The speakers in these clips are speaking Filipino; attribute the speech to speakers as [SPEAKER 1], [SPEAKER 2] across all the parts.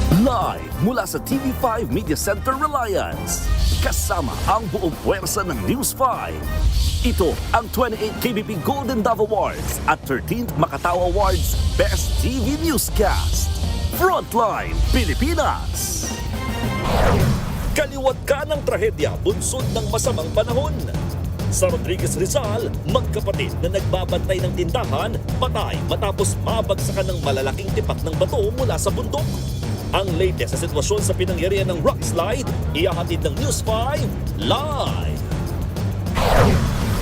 [SPEAKER 1] Live mula sa TV5 Media Center Reliance. Kasama ang buong puwersa ng News 5. Ito ang 28th KBP Golden Dove Awards at 13th Makatao Awards Best TV Newscast. Frontline Pilipinas. Kaliwat ka ng trahedya bunsod ng masamang panahon. Sa Rodriguez Rizal, magkapatid na nagbabantay ng tindahan, patay matapos mabagsakan ng malalaking tipak ng bato mula sa bundok. Ang latest sa sitwasyon sa pinangyarihan ng rock slide, ihahatid ng News 5 live.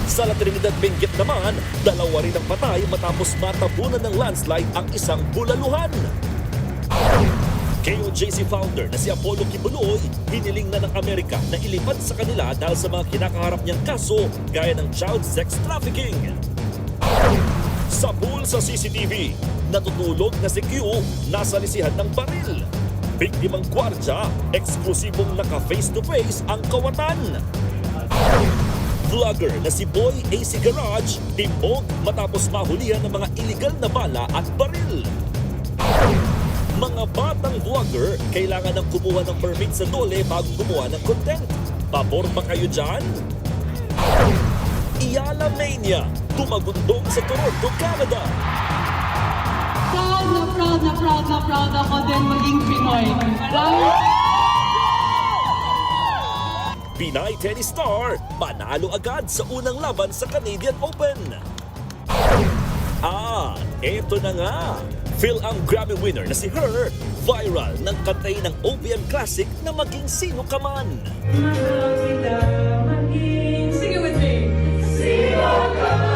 [SPEAKER 1] Sa La Trinidad Benguet naman, dalawa rin ang patay matapos matabunan ng landslide ang isang bulaluhan. KOJC founder na si Apollo Kibuloy, hiniling na ng Amerika na ilipad sa kanila dahil sa mga kinakaharap niyang kaso gaya ng child sex trafficking. Sa pool sa CCTV, natutulog na si Q nasa lisihan ng baril. Biktimang gwardya, eksklusibong naka face-to-face ang kawatan. Vlogger na si Boy AC Garage, timbog matapos mahulihan ng mga iligal na bala at baril. Mga batang vlogger, kailangan ng kumuha ng permit sa DOLE bago gumawa ng content. Pabor ba kayo dyan? Iyala Mania, tumagundong sa Toronto, Canada.
[SPEAKER 2] Proud ako din maging Pinoy. Wow!
[SPEAKER 1] Pinay tennis star, panalo agad sa unang laban sa Canadian Open. Eto na nga. Phil ang Grammy winner na si Her, viral ng kantay ng OPM Classic na Maging Sino Ka Man.
[SPEAKER 2] Sing it with me. Sino ka man?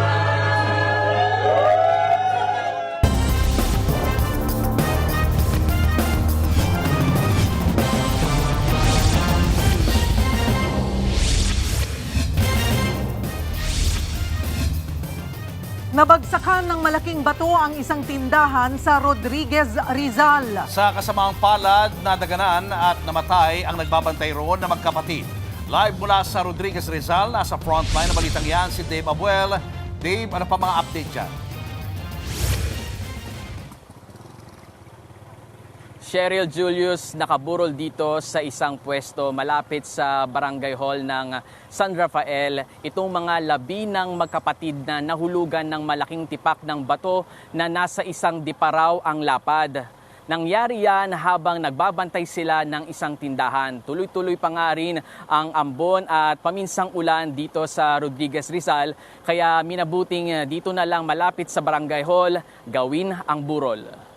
[SPEAKER 3] Nabagsakan ng malaking bato ang isang tindahan sa Rodriguez, Rizal.
[SPEAKER 4] Sa kasamaang palad, nadaganan at namatay ang nagbabantay roon na magkapatid. Live mula sa Rodriguez, Rizal, nasa frontline na balitang yan si Dave Abuel. Dave, ano pa mga update dyan?
[SPEAKER 5] Cheryl Julius nakaburol dito sa isang pwesto malapit sa Barangay Hall ng San Rafael. Itong mga labi ng magkapatid na nahulugan ng malaking tipak ng bato na nasa isang diparaw ang lapad. Nangyari yan habang nagbabantay sila ng isang tindahan. Tuloy-tuloy pa nga rin ang ambon at paminsang ulan dito sa Rodriguez Rizal. Kaya minabuting dito na lang malapit sa Barangay Hall gawin ang burol.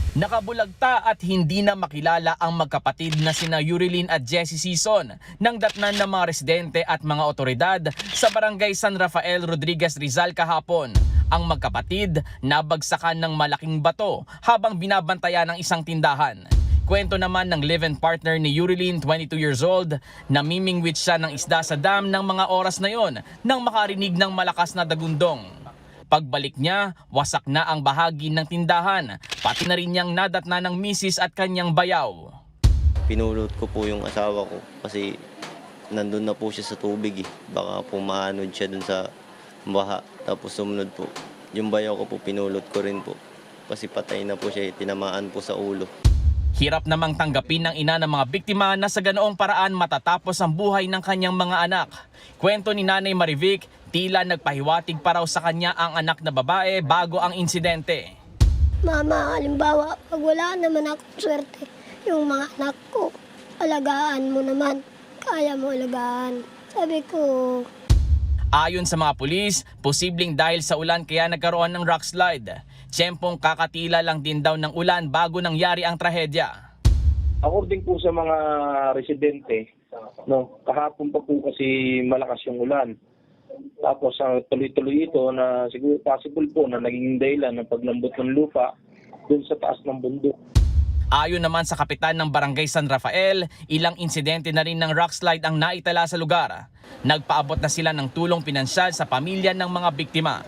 [SPEAKER 6] Nakabulagta at hindi na makilala ang magkapatid na sina Yurilyn at Jessie Sison nang datnan ng mga residente at mga otoridad sa Barangay San Rafael, Rodriguez Rizal kahapon. Ang magkapatid nabagsakan ng malaking bato habang binabantayan ng isang tindahan. Kwento naman ng live-in partner ni Yurilyn, 22 years old, namimingwit siya ng isda sa dam ng mga oras na yon nang makarinig ng malakas na dagundong. Pagbalik niya, wasak na ang bahagi ng tindahan, pati na rin niyang nadatna ng misis at kanyang bayaw.
[SPEAKER 7] Pinulot ko po yung asawa ko kasi nandun na po siya sa tubig eh. Baka po maanod siya dun sa baha. Tapos sumunod po. Yung bayaw ko po pinulot ko rin po. Kasi patay na po siya, tinamaan po sa ulo.
[SPEAKER 6] Hirap namang tanggapin ng ina ng mga biktima na sa ganoong paraan matatapos ang buhay ng kanyang mga anak. Kwento ni Nanay Marivic, tila nagpahiwatig pa raw sa kanya ang anak na babae bago ang insidente.
[SPEAKER 8] Mama, halimbawa, pag wala naman akong swerte, yung mga anak ko, alagaan mo naman. Kaya mo alagaan. Sabi ko.
[SPEAKER 6] Ayon sa mga pulis, posibleng dahil sa ulan kaya nagkaroon ng rock slide. Tiyempong kakatila lang din daw ng ulan bago nangyari ang trahedya.
[SPEAKER 9] According po sa mga residente, kahapon pa po kasi malakas yung ulan. Tapos tuloy-tuloy ito na siguro possible po na naging dahilan ng paglambot ng lupa dun sa taas ng bundok.
[SPEAKER 6] Ayon naman sa kapitan ng Barangay San Rafael, ilang insidente na rin ng rock slide ang naitala sa lugar. Nagpaabot na sila ng tulong pinansyal sa pamilya ng mga biktima.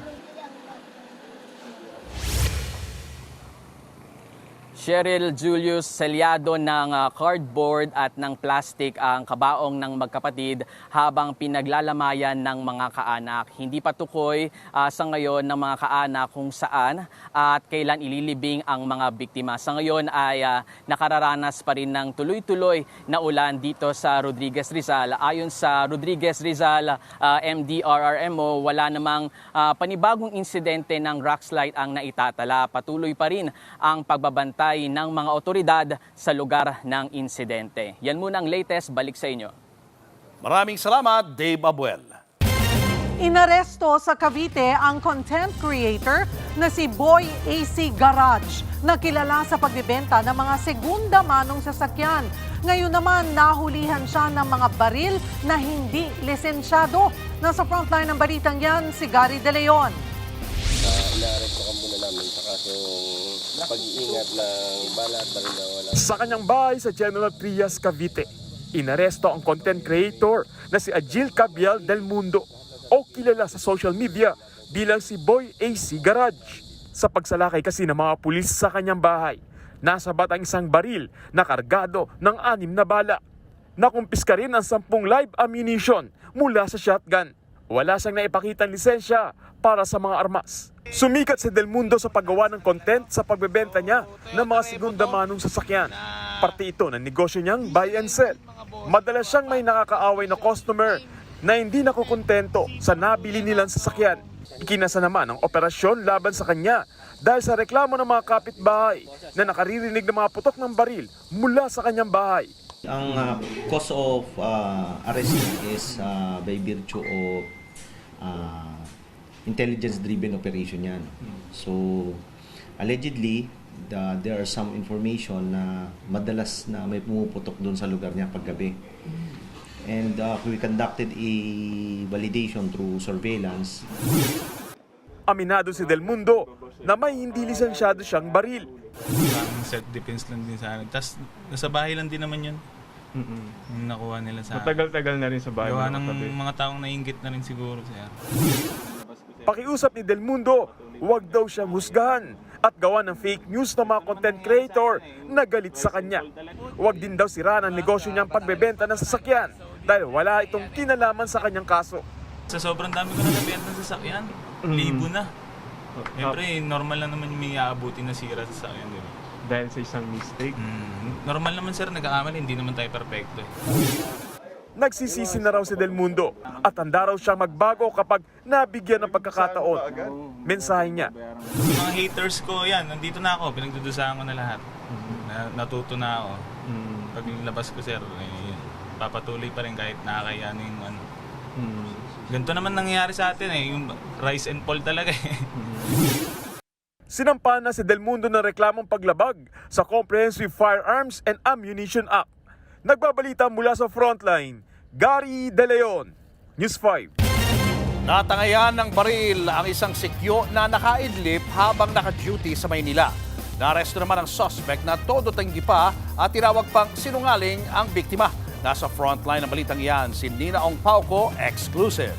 [SPEAKER 5] Cheryl Julius, selyado ng cardboard at ng plastic ang kabaong ng magkapatid habang pinaglalamayan ng mga kaanak. Hindi pa tukoy sa ngayon ng mga kaanak kung saan at kailan ililibing ang mga biktima. Sa ngayon ay nakararanas pa rin ng tuloy-tuloy na ulan dito sa Rodriguez Rizal. Ayon sa Rodriguez Rizal MDRRMO, wala namang panibagong insidente ng rock slide ang naitatala. Patuloy pa rin ang pagbabantay ng mga otoridad sa lugar ng insidente. Yan muna ang latest. Balik sa inyo.
[SPEAKER 4] Maraming salamat, Dave Abuel.
[SPEAKER 3] Inaresto sa Cavite ang content creator na si Boy AC Garage na kilala sa pagbebenta ng mga segunda manong sasakyan. Ngayon naman, nahulihan siya ng mga baril na hindi lisensyado. Nasa frontline ng balitang yan, si Gary De Leon.
[SPEAKER 10] Inaaresto ka muna namin sa kasong pag-iingat ng bala at baril na wala.
[SPEAKER 11] Sa kanyang bahay sa General Trias, Cavite, inaresto ang content creator na si Agil Cabial del Mundo o kilala sa social media bilang si Boy AC Garage. Sa pagsalakay kasi ng mga pulis sa kanyang bahay, nasabat ang isang baril na kargado ng 6 na bala. Nakumpiska rin ang 10 live ammunition mula sa shotgun. Wala siyang naipakitang lisensya para sa mga armas. Sumikat si Del Mundo sa paggawa ng content sa pagbebenta niya ng mga segunda manong sasakyan. Parte ito ng negosyo niyang buy and sell. Madalas siyang may nakakaaway na customer na hindi nakukontento sa nabili nilang sasakyan. Ikinasa naman ang operasyon laban sa kanya dahil sa reklamo ng mga kapitbahay na nakaririnig ng mga putok ng baril mula sa kanyang bahay.
[SPEAKER 12] Ang cause of arrest is by virtue of intelligence-driven operation yan. So, allegedly, there are some information na madalas na may pumuputok doon sa lugar niya paggabi. And we conducted a validation through surveillance.
[SPEAKER 11] Aminado si Del Mundo na may hindi lisensyado siyang baril.
[SPEAKER 13] Self-defense lang din sa akin. Tapos, nasa bahay lang din naman yun. Yung nakuha nila sa akin.
[SPEAKER 11] Matagal-tagal na rin sa bahay.
[SPEAKER 13] Gawa ng mga taong nainggit na rin siguro siya.
[SPEAKER 11] Pakiusap ni Del Mundo, huwag daw siyang husgahan at gawa ng fake news ng mga content creator na galit sa kanya. Huwag din daw siraan ang negosyo niyang pagbebenta ng sasakyan dahil wala itong kinalaman sa kanyang kaso.
[SPEAKER 13] Sa sobrang dami ko na nabenta ng sasakyan, libo na. Siyempre, normal lang naman may aabuti na sira sa sasakyan, di ba?
[SPEAKER 11] Dahil sa isang mistake?
[SPEAKER 13] Normal naman sir, nag-aamal, hindi naman tayo perfecto.
[SPEAKER 11] Nagsisisi na raw si Del Mundo at handa raw siyang magbago kapag nabigyan ng pagkakataon. Mensahe niya.
[SPEAKER 13] Sa mga haters ko, yan, nandito na ako, pinagdudusahan ko na lahat. Natuto na ako. Pag labas ko sir, papatuloy pa rin kahit nakakaya na yung ano. Ganito naman nangyayari sa atin yung rise and fall talaga
[SPEAKER 11] Sinampa na si Del Mundo ng reklamong paglabag sa Comprehensive Firearms and Ammunition Act. Nagbabalita mula sa frontline, Gary De Leon, News 5.
[SPEAKER 4] Natangayan ng baril ang isang sikyo na nakaidlip habang naka-duty sa Maynila. Naaresto naman ang suspect na todo tanggi pa at tinawag pang sinungaling ang biktima. Nasa frontline ng balitang yan, si Nina Ong Pauco, exclusive.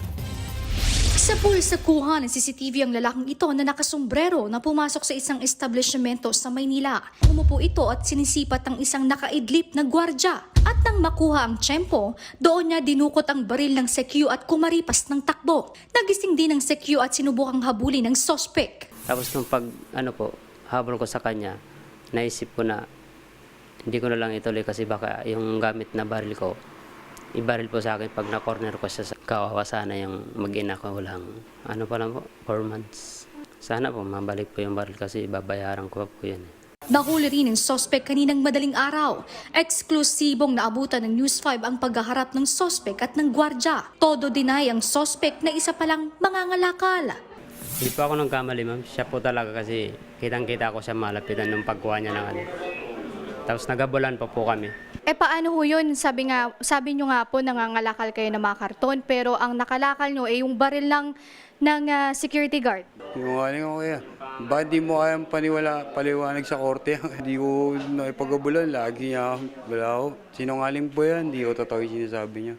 [SPEAKER 14] Sa pulsakuha ng CCTV ang lalaking ito na nakasombrero na pumasok sa isang establishmento sa Maynila. Umupo ito at sinisipat ang isang nakaidlip na gwardya. At nang makuha ang tiyempo, doon niya dinukot ang baril ng sekyu at kumaripas ng takbo. Nagising din ang sekyu at sinubukang habulin ng sospek.
[SPEAKER 15] Tapos nung habol ko sa kanya, naisip ko na hindi ko na lang ituloy kasi baka yung gamit na baril ko, ibaril po sa akin pag na-corner ko siya. Kawawa sana yung mag-ina ko lang. 4 months. Sana po mabalik po yung baril kasi babayaran ko po yan.
[SPEAKER 14] Nahuli rin ng sospek kaninang madaling araw. Eksklusibong naabutan ng News 5 ang paghaharap ng sospek at ng gwardya. Todo deny ang sospek na isa palang mangangalakal.
[SPEAKER 15] Hindi po ako nagkamali ma'am. Siya po talaga kasi kitang-kita ko siya malapitan nung pagkuha niya ng ano. Tapos nagabulan pa po kami.
[SPEAKER 16] Paano ho yun? Sabi nyo nga po nangangalakal kayo ng mga karton pero ang nakalakal nyo yung baril ng security guard.
[SPEAKER 17] Sinungaling ako kaya. Bakit di mo kayang paliwanag sa korte? Hindi ko nakipagabulan. Lagi niya wala ako. Sinungaling po yan. Hindi ko totoo yung sinasabi niya.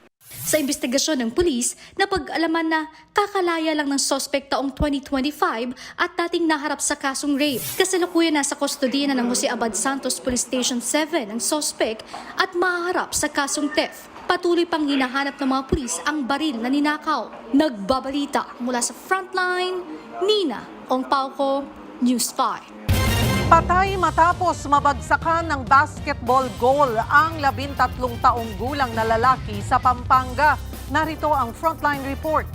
[SPEAKER 14] Sa investigasyon ng pulis, napag-alaman na kakalaya lang ng suspect taong 2025 at dating naharap sa kasong rape. Kasalukuyan nasa kustodiya na ng Jose Abad Santos Police Station 7 ang suspect at mahaharap sa kasong theft. Patuloy pang hinahanap ng mga pulis ang baril na ninakaw. Nagbabalita mula sa Frontline, Nina Ongpauco, News 5.
[SPEAKER 3] Patay matapos mabagsakan ng basketball goal ang 13 taong gulang na lalaki sa Pampanga. Narito ang Frontline Report.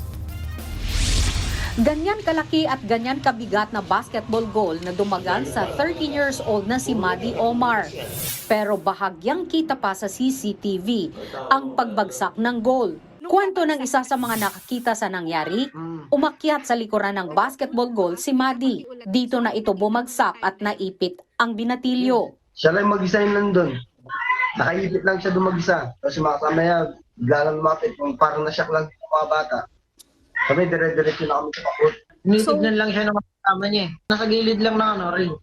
[SPEAKER 18] Ganyan kalaki at ganyan kabigat na basketball goal na dumagan sa 13 years old na si Maddie Omar. Pero bahagyang kita pa sa CCTV ang pagbagsak ng goal. Kwento ng isa sa mga nakakita sa nangyari, umakyat sa likuran ng basketball goal si Maddie. Dito na ito bumagsak at naipit ang binatilyo.
[SPEAKER 19] Siya lang mag-isa yun nandun. Nakaipit lang siya dumag-isa. Kasi mga kamaya, bigla lang lumapit. Parang nasyak lang yung mga bata. Kami dire-diretso na kami sa pakot. Nitignan lang siya ng mga kasama niya. Nasa gilid lang na rin.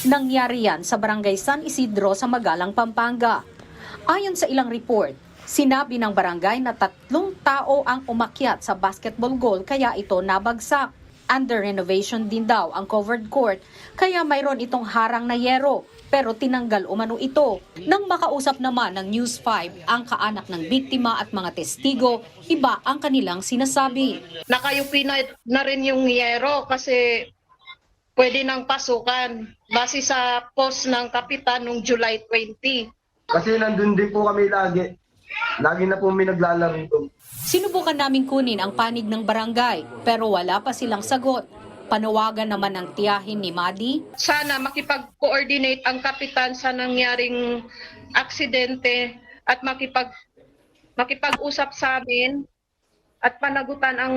[SPEAKER 18] Nangyari yan sa barangay San Isidro sa Magalang, Pampanga. Ayon sa ilang report, sinabi ng barangay na 3 tao ang umakyat sa basketball goal kaya ito nabagsak. Under renovation din daw ang covered court kaya mayroon itong harang na yero pero tinanggal umano ito. Nang makausap naman ng News 5 ang kaanak ng biktima at mga testigo, iba ang kanilang sinasabi.
[SPEAKER 20] Nakayupi na rin yung yero kasi pwede nang pasukan base sa post ng kapitan noong July 20.
[SPEAKER 19] Kasi nandun din po kami lagi. Lagi na po may naglalaro doon.
[SPEAKER 18] Sinubukan naming kunin ang panig ng barangay pero wala pa silang sagot. Panawagan naman ng tiyahin ni Maddie.
[SPEAKER 20] Sana makipag-coordinate ang kapitan sa nangyaring aksidente at makipag-usap sa amin at panagutan ang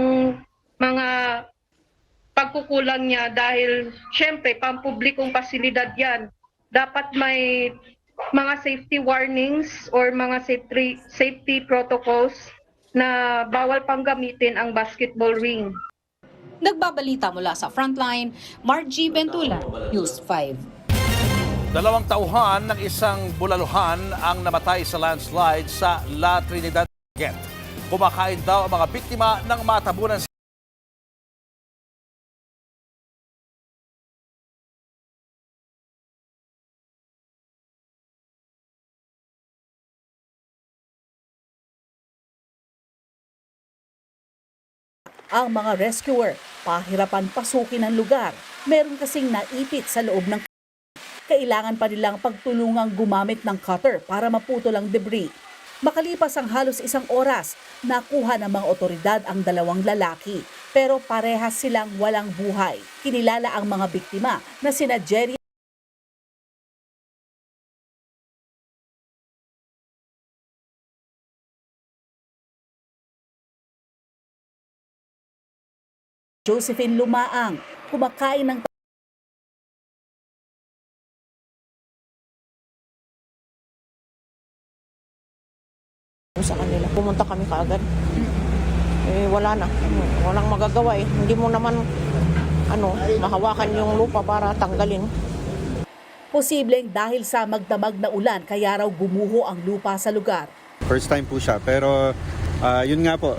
[SPEAKER 20] mga pagkukulang niya dahil syempre pampublikong pasilidad yan. Dapat may mga safety warnings or mga safety protocols na bawal pang gamitin ang basketball ring.
[SPEAKER 18] Nagbabalita mula sa Frontline, Margie Bentula, News 5.
[SPEAKER 4] 2 tauhan ng isang bulaluhan ang namatay sa landslide sa La Trinidad. Kumakain daw ang mga biktima ng matabunan sa
[SPEAKER 21] ang mga rescuer, pahirapan pasukin ang lugar. Meron kasing naipit sa loob ng kailangan pa nilang pagtulungang gumamit ng cutter para maputol ang debris. Makalipas ang halos 1 oras, nakuha ng mga otoridad ang 2 lalaki. Pero parehas silang walang buhay. Kinilala ang mga biktima na sina Jerry Josephine Lumaang, kumakain ng
[SPEAKER 22] sa kanila. Pumunta kami kaagad. Wala na. Walang magagawa eh. Hindi mo naman mahawakan yung lupa para tanggalin.
[SPEAKER 21] Posibleng dahil sa magdamag na ulan kaya raw gumuho ang lupa sa lugar.
[SPEAKER 23] First time po siya pero yun nga po,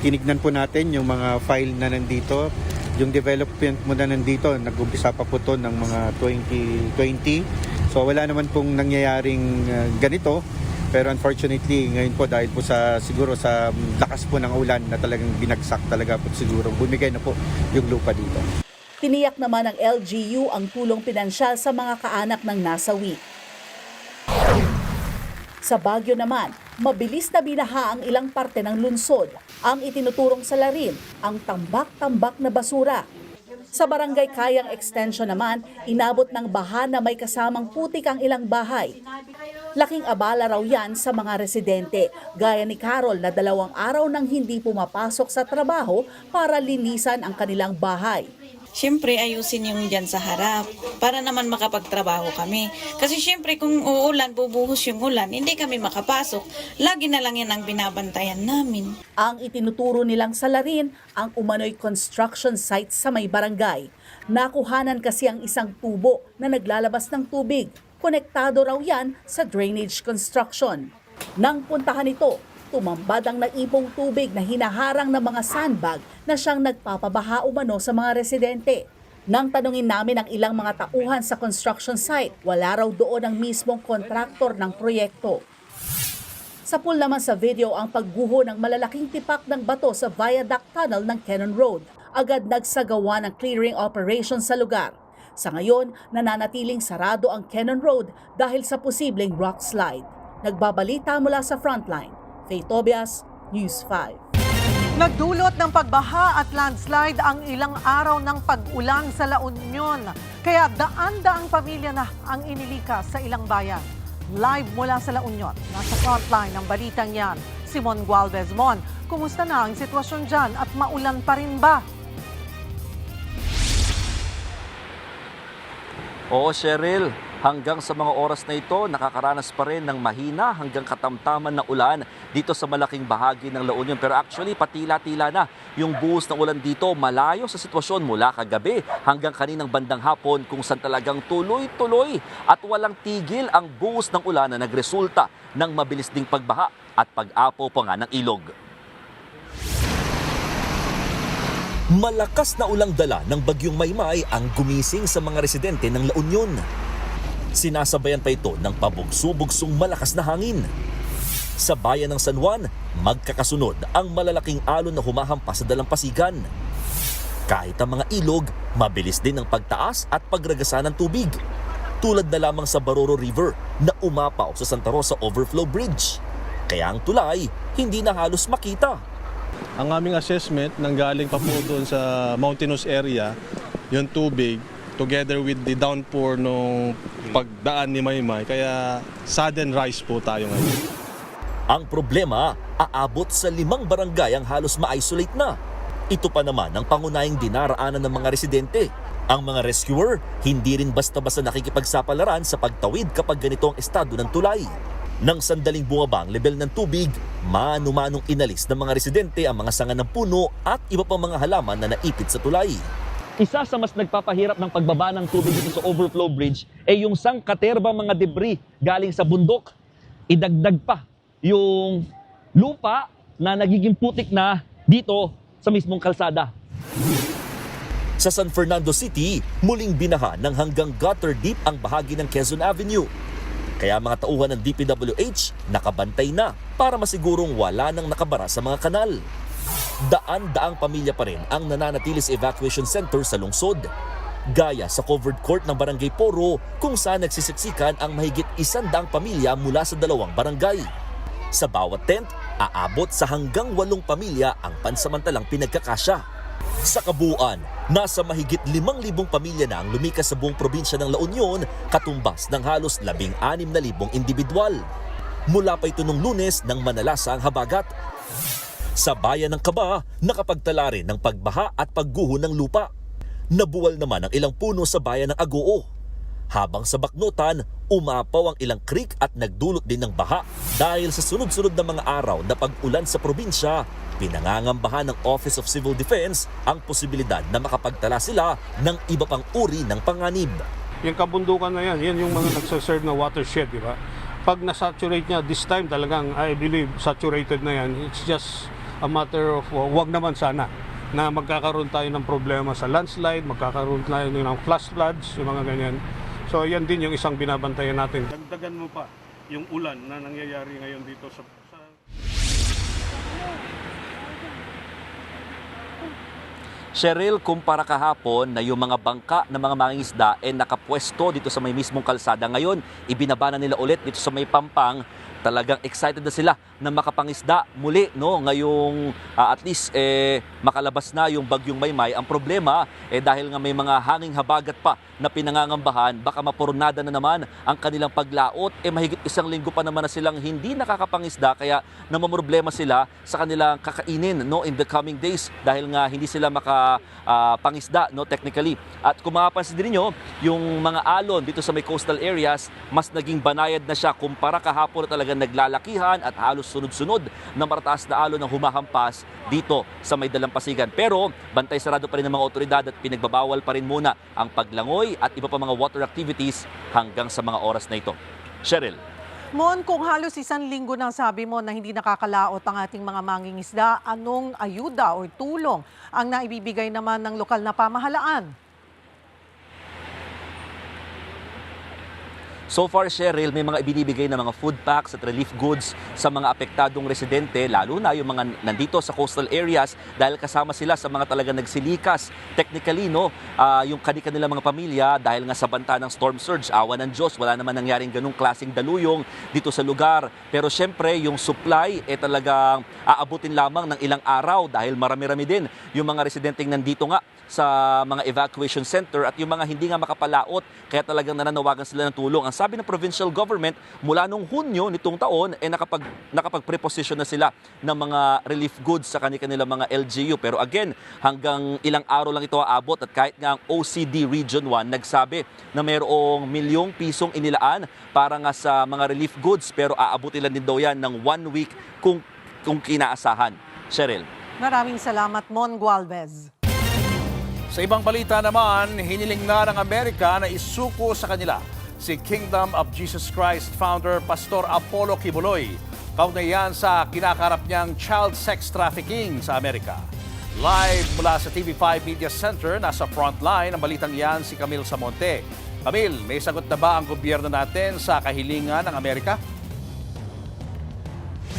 [SPEAKER 23] kinignan po natin yung mga file na nandito, yung development mo na nandito, nag-umpisa pa po to ng mga 2020. So wala naman pong nangyayaring ganito, pero unfortunately ngayon po dahil po siguro sa lakas po ng ulan na talagang binagsak talaga po siguro, bumigay na po yung lupa dito.
[SPEAKER 21] Tiniyak naman ng LGU ang tulong pinansyal sa mga kaanak ng nasawi. Sa Baguio naman, mabilis na binaha ang ilang parte ng lungsod. Ang itinuturong salarin, ang tambak-tambak na basura. Sa barangay Kayang Extension naman, inabot ng baha na may kasamang putik ang ilang bahay. Laking abala raw yan sa mga residente, gaya ni Carol na 2 araw nang hindi pumapasok sa trabaho para linisan ang kanilang bahay.
[SPEAKER 24] Siyempre ayusin yung dyan sa harap para naman makapagtrabaho kami. Kasi siyempre kung uulan, bubuhos yung ulan, hindi kami makapasok. Lagi na lang yan ang binabantayan namin.
[SPEAKER 21] Ang itinuturo nilang salarin ang umano'y construction site sa may barangay. Nakuhanan kasi ang isang tubo na naglalabas ng tubig. Konektado raw yan sa drainage construction. Nang puntahan ito, tumambad ang naipong tubig na hinaharang ng mga sandbag na siyang nagpapabaha umano sa mga residente. Nang tanungin namin ang ilang mga tauhan sa construction site, wala raw doon ang mismong kontraktor ng proyekto. Sa pool naman sa video ang pagguho ng malalaking tipak ng bato sa viaduct tunnel ng Cannon Road. Agad nagsagawa ng clearing operation sa lugar. Sa ngayon, nananatiling sarado ang Cannon Road dahil sa posibleng rock slide. Nagbabalita mula sa Frontline, Faye Tobias, News 5.
[SPEAKER 3] Nagdulot ng pagbaha at landslide ang ilang araw ng pag-ulan sa La Union. Kaya daan-daang pamilya na ang inilikas sa ilang bayan. Live mula sa La Union, nasa Frontline ng balitang yan, Simon Gualvez. Mon, kumusta na ang sitwasyon dyan at maulan pa rin ba?
[SPEAKER 1] Oo, Cheryl. Hanggang sa mga oras na ito, nakakaranas pa rin ng mahina hanggang katamtaman na ulan dito sa malaking bahagi ng La Union. Pero actually, patila-tila na yung buhos ng ulan dito, malayo sa sitwasyon mula kagabi hanggang kaninang bandang hapon kung saan talagang tuloy-tuloy at walang tigil ang buhos ng ulan na nagresulta ng mabilis ding pagbaha at pag-apo pa nga ng ilog.
[SPEAKER 2] Malakas na ulang dala ng bagyong Maymay ang gumising sa mga residente ng La Union. Sinasabayan pa ito ng pabugso-bugsong malakas na hangin. Sa bayan ng San Juan, magkakasunod ang malalaking alon na humahampas sa dalampasigan. Kahit ang mga ilog, mabilis din ang pagtaas at pagragasa ng tubig. Tulad na lamang sa Baroro River na umapaw sa Santa Rosa Overflow Bridge. Kaya ang tulay, hindi na halos makita.
[SPEAKER 7] Ang aming assessment nanggaling pa po doon sa mountainous area, yung tubig, together with the downpour nung pagdaan ni Maymay, kaya sudden rise po tayo ngayon.
[SPEAKER 2] Ang problema, aabot sa 5 barangay ang halos ma-isolate na. Ito pa naman ang pangunahing dinaraanan ng mga residente. Ang mga rescuer, hindi rin basta-basta nakikipagsapalaran sa pagtawid kapag ganito ang estado ng tulay. Nang sandaling bumaba ang level ng tubig, mano-manong inalis ng mga residente ang mga sanga ng puno at iba pang mga halaman na naipit sa tulay.
[SPEAKER 1] Isa sa mas nagpapahirap ng pagbaba ng tubig dito sa Overflow Bridge ay yung sangkaterbang mga debris galing sa bundok. Idagdag pa yung lupa na nagiging putik na dito sa mismong kalsada.
[SPEAKER 2] Sa San Fernando City, muling binaha ng hanggang gutter deep ang bahagi ng Quezon Avenue. Kaya mga tauhan ng DPWH nakabantay na para masigurong wala nang nakabara sa mga kanal. Daan-daang pamilya pa rin ang nananatili sa evacuation center sa lungsod. Gaya sa covered court ng Barangay Poro kung saan nagsisiksikan ang mahigit 100 pamilya mula sa 2 barangay. Sa bawat tent, aabot sa hanggang 8 pamilya ang pansamantalang pinagkakasya. Sa kabuuan, nasa mahigit 5,000 pamilya na ang lumikas sa buong probinsya ng La Union, katumbas ng halos 16,000 individual. Mula pa ito nung Lunes nang manalasa ang habagat. Sa bayan ng Kaba, nakapagtala rin ng pagbaha at pagguho ng lupa. Nabuwal naman ang ilang puno sa bayan ng Agoo. Habang sa Baknotan, umapaw ang ilang creek at nagdulot din ng baha. Dahil sa sunod-sunod na mga araw na pag-ulan sa probinsya, pinangangambahan ng Office of Civil Defense ang posibilidad na makapagtala sila ng iba pang uri ng panganib.
[SPEAKER 8] Yung kabundukan na yan yung mga nagsaserve na watershed, di ba? Pag nasaturate niya, this time talagang, I believe, saturated na yan. It's just a matter of, wag naman sana, na magkakaroon tayo ng problema sa landslide, magkakaroon tayo ng flash floods, yung mga ganyan. So yan din yung isang binabantayan natin. Dagdagan mo pa yung ulan na nangyayari ngayon dito sa
[SPEAKER 1] Cheryl, kumpara kahapon na yung mga bangka ng mga mangingisda nakapwesto dito sa may mismong kalsada. Ngayon, ibinaba na nila ulit dito sa may Pampang. Talagang excited na sila na makapangisda muli, no? Ngayong at least makalabas na yung bagyong Maymay. Ang problema dahil nga may mga hanging habagat pa na pinangangambahan, baka mapurnada na naman ang kanilang paglaot. Mahigit 1 linggo pa naman na silang hindi nakakapangisda, kaya namamroblema sila sa kanilang kakainin, no, in the coming days dahil nga hindi sila makapangisda, no, technically. At kung mapapansin din niyo, yung mga alon dito sa may coastal areas, mas naging banayad na siya kumpara kahapon na talagang naglalakihan at halos sunod-sunod na marataas na alon ang humahampas dito sa may dalampasigan. Pero bantay sarado pa rin ng mga otoridad at pinagbabawal pa rin muna ang paglangoy at iba pa mga water activities hanggang sa mga oras na ito. Cheryl.
[SPEAKER 3] Mon, kung halos 1 linggo nang sabi mo na hindi nakakalaot ang ating mga mangingisda, anong ayuda o tulong ang naibibigay naman ng lokal na pamahalaan?
[SPEAKER 1] So far, Cheryl, may mga ibinibigay na mga food packs at relief goods sa mga apektadong residente, lalo na yung mga nandito sa coastal areas dahil kasama sila sa mga talagang nagsilikas. Technically, yung kanilang mga pamilya dahil nga sa banta ng storm surge, awa ng Diyos, wala naman nangyaring ganung klaseng daluyong dito sa lugar. Pero syempre, yung supply talagang aabutin lamang ng ilang araw dahil marami-rami din yung mga residenteng nandito nga sa mga evacuation center at yung mga hindi nga makapalaot kaya talagang nananawagan sila ng tulong. Ang sabi ng provincial government, mula nung Hunyo nitong taon, nakapag-preposition na sila ng mga relief goods sa kanilang mga LGU. Pero again, hanggang ilang araw lang ito aabot at kahit nga ang OCD Region 1 nagsabi na mayroong ₱1,000,000 inilaan para nga sa mga relief goods pero aabutin lang din daw yan ng 1 week kung kinaasahan. Cheryl.
[SPEAKER 3] Maraming salamat, Mon Gualvez.
[SPEAKER 4] Sa ibang balita naman, hiniling na ng Amerika na isuko sa kanila si Kingdom of Jesus Christ founder Pastor Apollo Quiboloy. Kaugnay yan sa kinakarap niyang child sex trafficking sa Amerika. Live mula sa TV5 Media Center, nasa frontline ang balitang yan si Camille Samonte. Camille, may sagot na ba ang gobyerno natin sa kahilingan ng Amerika?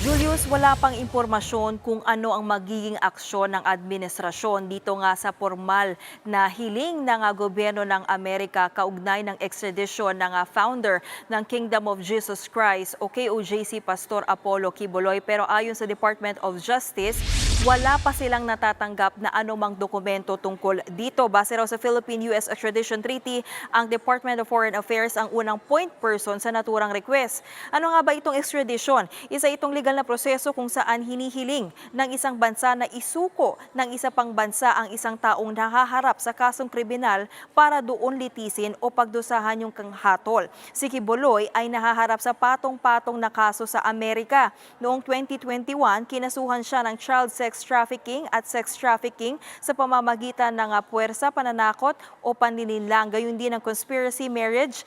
[SPEAKER 5] Julius, wala pang impormasyon kung ano ang magiging aksyon ng administrasyon dito nga sa formal na hiling ng gobyerno ng Amerika kaugnay ng extradition ng founder ng Kingdom of Jesus Christ o KOJC Pastor Apollo Quiboloy. Pero ayon sa Department of Justice, wala pa silang natatanggap na anumang dokumento tungkol dito. Base raw sa Philippine-US Extradition Treaty, ang Department of Foreign Affairs ang unang point person sa naturang request. Ano nga ba itong extradition? Isa itong legal na proseso kung saan hinihiling ng isang bansa na isuko ng isa pang bansa ang isang taong nahaharap sa kasong kriminal para doon litisin o pagdusahan yung kanghatol. Si Quiboloy ay nahaharap sa patong-patong na kaso sa Amerika. Noong 2021, kinasuhan siya ng child sex trafficking at sex trafficking sa pamamagitan ng puwersa, pananakot o panlilinlang, gayon din ng conspiracy, marriage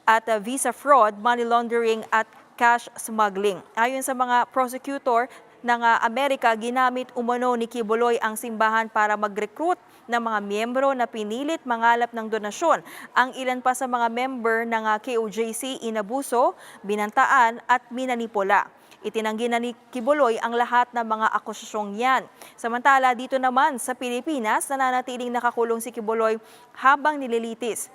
[SPEAKER 5] at visa fraud, money laundering at cash smuggling. Ayon sa mga prosecutor ng Amerika, ginamit umano ni Quiboloy ang simbahan para mag-recruit ng mga miyembro na pinilit mangalap ng donasyon. Ang ilan pa sa mga member ng KOJC inabuso, binantaan at minanipula. Itinanggi na ni Quiboloy ang lahat ng mga akusasyong yan. Samantala, dito naman sa Pilipinas, nananatiling nakakulong si Quiboloy habang nililitis.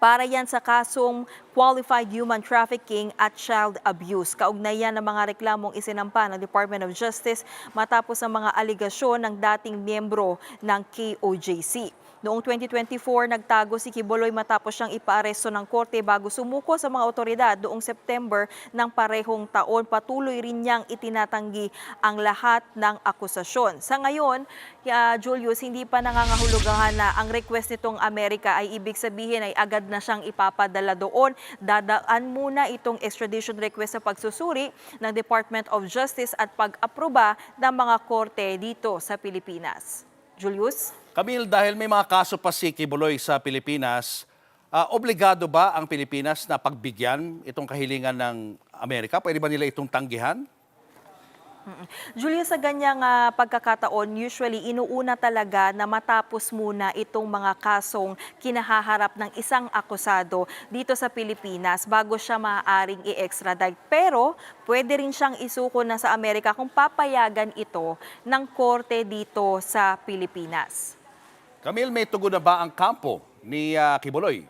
[SPEAKER 5] Para yan sa kasong qualified human trafficking at child abuse. Kaugnayan ng mga reklamong isinampa ng Department of Justice matapos ang mga aligasyon ng dating miyembro ng KOJC. Noong 2024, nagtago si Quiboloy matapos siyang ipaaresto ng korte bago sumuko sa mga otoridad noong September ng parehong taon. Patuloy rin niyang itinatanggi ang lahat ng akusasyon. Sa ngayon, Julius, hindi pa nangangahulugan na ang request nitong Amerika ay ibig sabihin ay agad na siyang ipapadala doon. Dadaan muna itong extradition request sa pagsusuri ng Department of Justice at pag-aproba ng mga korte dito sa Pilipinas. Julius?
[SPEAKER 4] Camille, dahil may mga kaso pa si Quiboloy sa Pilipinas, obligado ba ang Pilipinas na pagbigyan itong kahilingan ng Amerika? Pwede ba nila itong tanggihan?
[SPEAKER 5] Julia, sa ganyang pagkakataon, usually inuuna talaga na matapos muna itong mga kasong kinahaharap ng isang akusado dito sa Pilipinas bago siya maaaring i-extradite. Pero pwede rin siyang isuko na sa Amerika kung papayagan ito ng korte dito sa Pilipinas.
[SPEAKER 4] Camille, may tugon na ba ang kampo ni Quiboloy?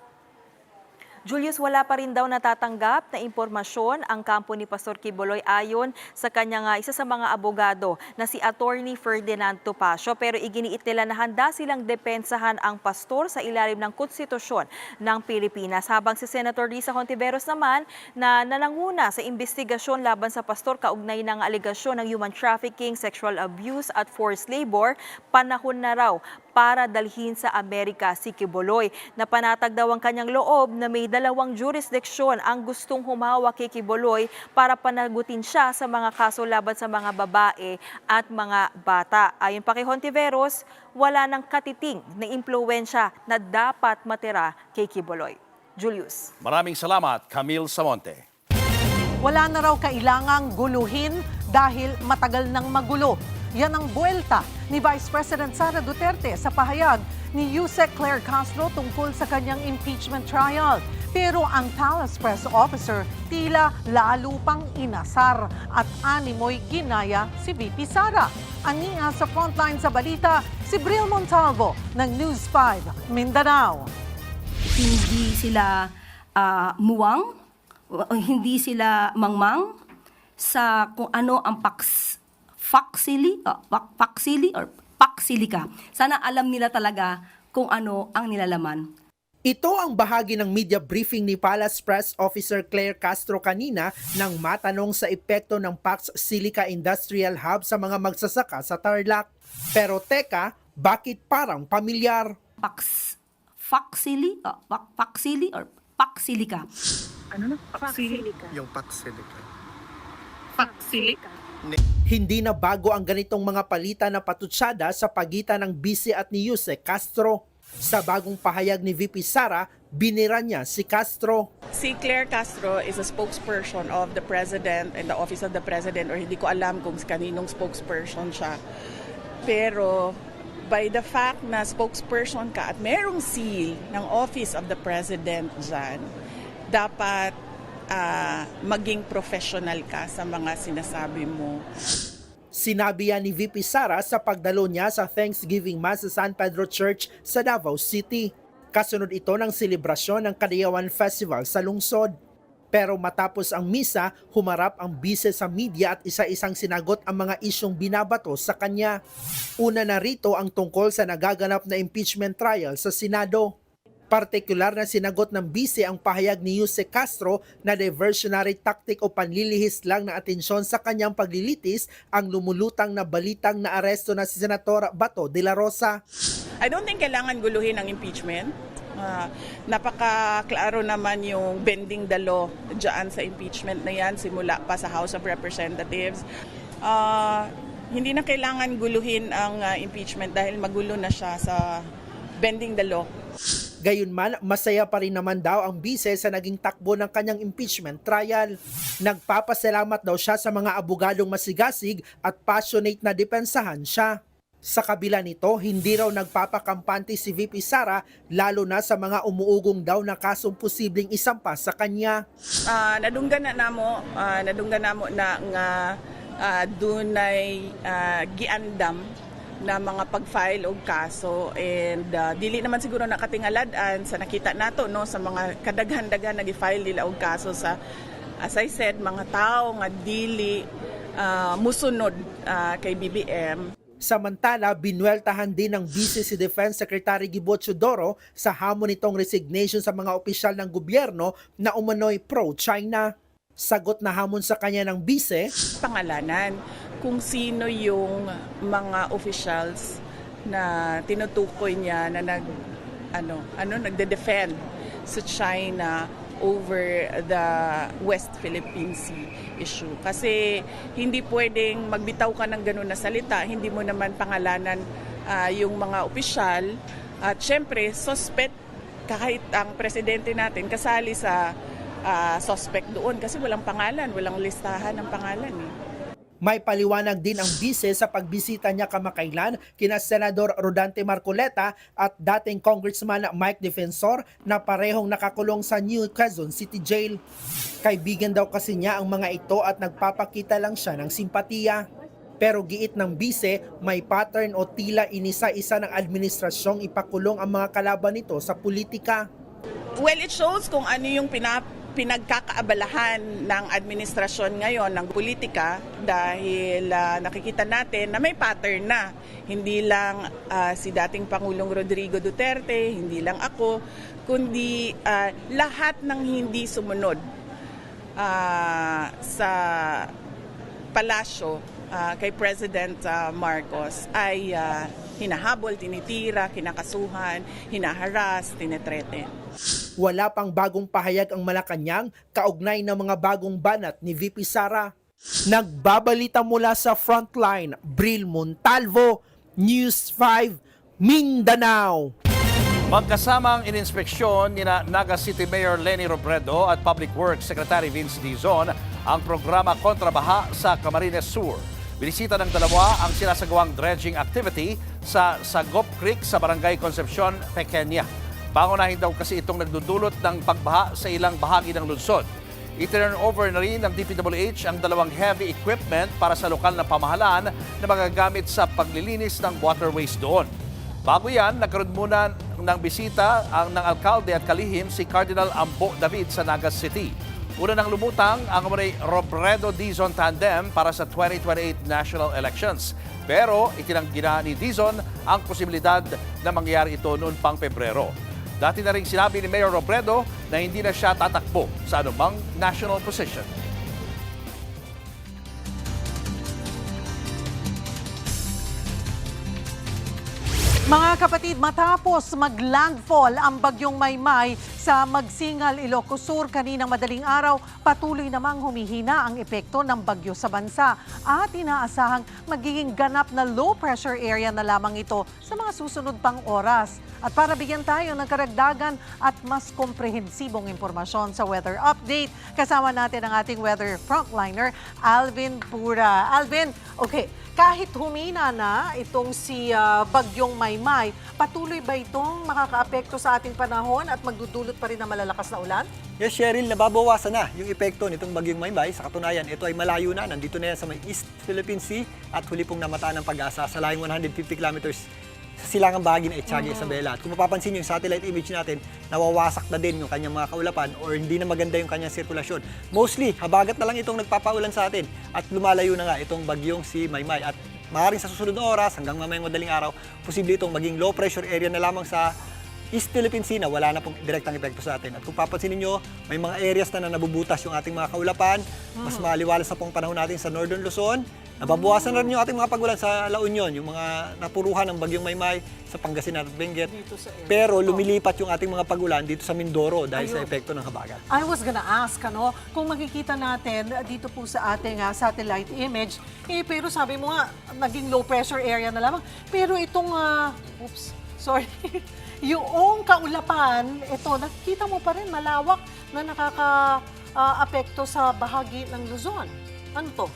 [SPEAKER 5] Julius, wala pa rin daw natatanggap na impormasyon ang kampo ni Pastor Quiboloy ayon sa kanyang isa sa mga abogado na si Attorney Ferdinand Topacio. Pero iginiit nila na handa silang depensahan ang pastor sa ilalim ng konstitusyon ng Pilipinas. Habang si Senator Risa Hontiveros naman na nananguna sa investigasyon laban sa pastor kaugnay ng aligasyon ng human trafficking, sexual abuse at forced labor, panahon na raw para dalhin sa Amerika si Quiboloy. Napanatag daw ang kanyang loob na may 2 jurisdiksyon ang gustong humawak kay Quiboloy para panagutin siya sa mga kaso laban sa mga babae at mga bata. Ayon pa kay Hontiveros, wala nang katiting na impluwensya na dapat matira kay Quiboloy. Julius.
[SPEAKER 4] Maraming salamat, Camille Samonte.
[SPEAKER 3] Wala na raw kailangang guluhin dahil matagal nang magulo. Yan ang buwelta ni Vice President Sara Duterte sa pahayag ni Yusek Claire Castro tungkol sa kanyang impeachment trial. Pero ang Palace Press Officer tila lalo pang inasar at animoy ginaya si VP Sara. Aniya sa frontline sa balita, si Bril Montalvo ng News 5 Mindanao.
[SPEAKER 6] Hindi sila muwang, hindi sila mangmang sa kung ano ang paksili ka. Sana alam nila talaga kung ano ang nilalaman.
[SPEAKER 9] Ito ang bahagi ng media briefing ni Palace Press Officer Claire Castro kanina nang matanong sa epekto ng Pax Silica Industrial Hub sa mga magsasaka sa Tarlac. Pero teka, bakit parang pamilyar?
[SPEAKER 6] Paksili ka.
[SPEAKER 9] Ano na? Paksilica. Yung Paksilica. Paksilica. Hindi na bago ang ganitong mga palitan na patutsada sa pagitan ng Vice at ni Yusek Castro. Sa bagong pahayag ni VP Sara, binira niya si Castro.
[SPEAKER 10] Si Claire Castro is a spokesperson of the President and the Office of the President, or hindi ko alam kung kaninong spokesperson siya. Pero by the fact na spokesperson ka at merong seal ng Office of the President dyan, dapat maging professional ka sa mga sinasabi mo.
[SPEAKER 9] Sinabi yan ni VP Sara sa pagdalo niya sa Thanksgiving Mass sa San Pedro Church sa Davao City. Kasunod ito ng selebrasyon ng Kadayawan Festival sa lungsod. Pero matapos ang misa, humarap ang Vice sa media at isa-isang sinagot ang mga isyong binabato sa kanya. Una na rito ang tungkol sa nagaganap na impeachment trial sa Senado. Partikular na sinagot ng Vice ang pahayag ni Yusek Castro na diversionary tactic o panlilihis lang ng atensyon sa kanyang paglilitis ang lumulutang na balitang na aresto na si Senator Bato de la Rosa.
[SPEAKER 10] I don't think kailangan guluhin ang impeachment. Napaka-klaro naman yung bending the law dyan sa impeachment na yan simula pa sa House of Representatives. Hindi na kailangan guluhin ang impeachment dahil magulo na siya sa bending the law.
[SPEAKER 9] Gayunman, masaya pa rin naman daw ang Vice sa naging takbo ng kanyang impeachment trial. Nagpapasalamat daw siya sa mga abogadong masigasig at passionate na depensahan siya. Sa kabila nito, hindi raw nagpapakampante si VP Sara lalo na sa mga umuugong daw na kasong posibleng isampa sa kanya.
[SPEAKER 10] Nadunggan na mo na nga dunay giandam na mga pag-file og kaso and dili naman siguro nakatingaladan sa nakita nato no sa mga kadaghan-daghan na gi-file nila og kaso sa as I said mga tao nga dili musunod kay BBM.
[SPEAKER 9] Samantala, binueltahan din ng Vice si Defense Secretary Gibo Teodoro sa hamon nitong resignation sa mga opisyal ng gobyerno na umano'y pro-China. Sagot na hamon sa kanya ng Vice,
[SPEAKER 10] pangalanan kung sino yung mga officials na tinutukoy niya na nagde-defend sa China over the West Philippine Sea issue. Kasi hindi pwedeng magbitaw ka ng ganun na salita, hindi mo naman pangalanan yung mga opisyal at syempre suspect kahit ang presidente natin kasali sa suspect doon kasi walang pangalan, walang listahan ng pangalan eh.
[SPEAKER 9] May paliwanag din ang Vice sa pagbisita niya kamakailan kina Senador Rodante Marcoleta at dating Congressman Mike Defensor na parehong nakakulong sa New Quezon City Jail. Kaibigan daw kasi niya ang mga ito at nagpapakita lang siya ng simpatiya. Pero giit ng Vice, may pattern o tila inisa-isa ng administrasyong ipakulong ang mga kalaban nito sa politika.
[SPEAKER 10] Well, it shows kung ano yung pinagkakaabalahan ng administrasyon ngayon ng politika dahil nakikita natin na may pattern na. Hindi lang si dating Pangulong Rodrigo Duterte, hindi lang ako, kundi lahat ng hindi sumunod sa palasyo kay President Marcos ay hinahabol, tinitira, kinakasuhan, hinaharas, tinetreten.
[SPEAKER 9] Wala pang bagong pahayag ang Malacanang kaugnay ng mga bagong banat ni VP Sara. Nagbabalita mula sa Frontline, Bril Montalvo, News 5, Mindanao.
[SPEAKER 4] Magkasamang ininspeksyon ni Naga City Mayor Leni Robredo at Public Works Secretary Vince Dizon ang programa kontrabaha sa Camarines Sur. Binisita ng dalawa ang sinasagawang dredging activity sa Sagop Creek sa Barangay Concepcion, Pequeña. Pangunahin daw kasi itong nagdudulot ng pagbaha sa ilang bahagi ng lungsod. I-turn over na rin ng DPWH ang dalawang heavy equipment para sa lokal na pamahalaan na magagamit sa paglilinis ng waterways doon. Bago yan, nagkaroon muna ng bisita ng alkalde at kalihim si Cardinal Ambo David sa Naga City. Una nang lumutang ang Robredo-Dizon tandem para sa 2028 national elections. Pero itinanggi na ni Dizon ang posibilidad na mangyari ito noon pang Pebrero. Dati na rin sinabi ni Mayor Robredo na hindi na siya tatakbo sa anumang national position.
[SPEAKER 3] Mga kapatid, matapos maglandfall ang bagyong Maymay sa Magsingal, Ilocos Sur kaninang madaling araw, patuloy namang humihina ang epekto ng bagyo sa bansa at inaasahang magiging ganap na low pressure area na lamang ito sa mga susunod pang oras. At para bigyan tayo ng karagdagan at mas komprehensibong impormasyon sa weather update, kasama natin ang ating weather frontliner, Alvin Pura. Alvin, okay, kahit humina na itong si bagyong Maymay, patuloy ba itong makakaapekto sa ating panahon at magdudulot pa rin ng malalakas na ulan?
[SPEAKER 11] Yes, Cheryl, nababawasan na yung epekto nitong bagyong Maymay. Sa katunayan, ito ay malayo na. Nandito na yan sa may East Philippine Sea at huli pong namataan ng pag-asa sa layong 150 kilometers sa silangang bahagi ng Etiaga, Isabela. At kung mapapansin yung satellite image natin, nawawasak na din yung kanyang mga kaulapan or hindi na maganda yung kanyang sirkulasyon. Mostly, habagat na lang itong nagpapaulan sa atin at lumalayo na nga itong bagyong si Maymay. At maaaring sa susunod na oras, hanggang mamayang madaling araw, posible itong maging low pressure area na lamang sa East Philippine Sea na wala na pong direktang epekto sa atin. At kung papansin niyo, may mga areas na nabubutas yung ating mga kaulapan, mas maliwalas na pong panahon natin sa Northern Luzon. Nababawasan na rin yung ating mga pagulan sa La Union, yung mga napuruhan ng bagyong Maymay sa Pangasinan at Benguet. Pero lumilipat yung ating mga pagulan dito sa Mindoro dahil sa epekto ng habagat.
[SPEAKER 3] I was gonna ask, kung makikita natin dito po sa ating satellite image, pero sabi mo nga, naging low pressure area na lamang. Pero itong, yung kaulapan, ito, nakikita mo pa rin malawak na nakaka-apekto sa bahagi ng Luzon. Ano to?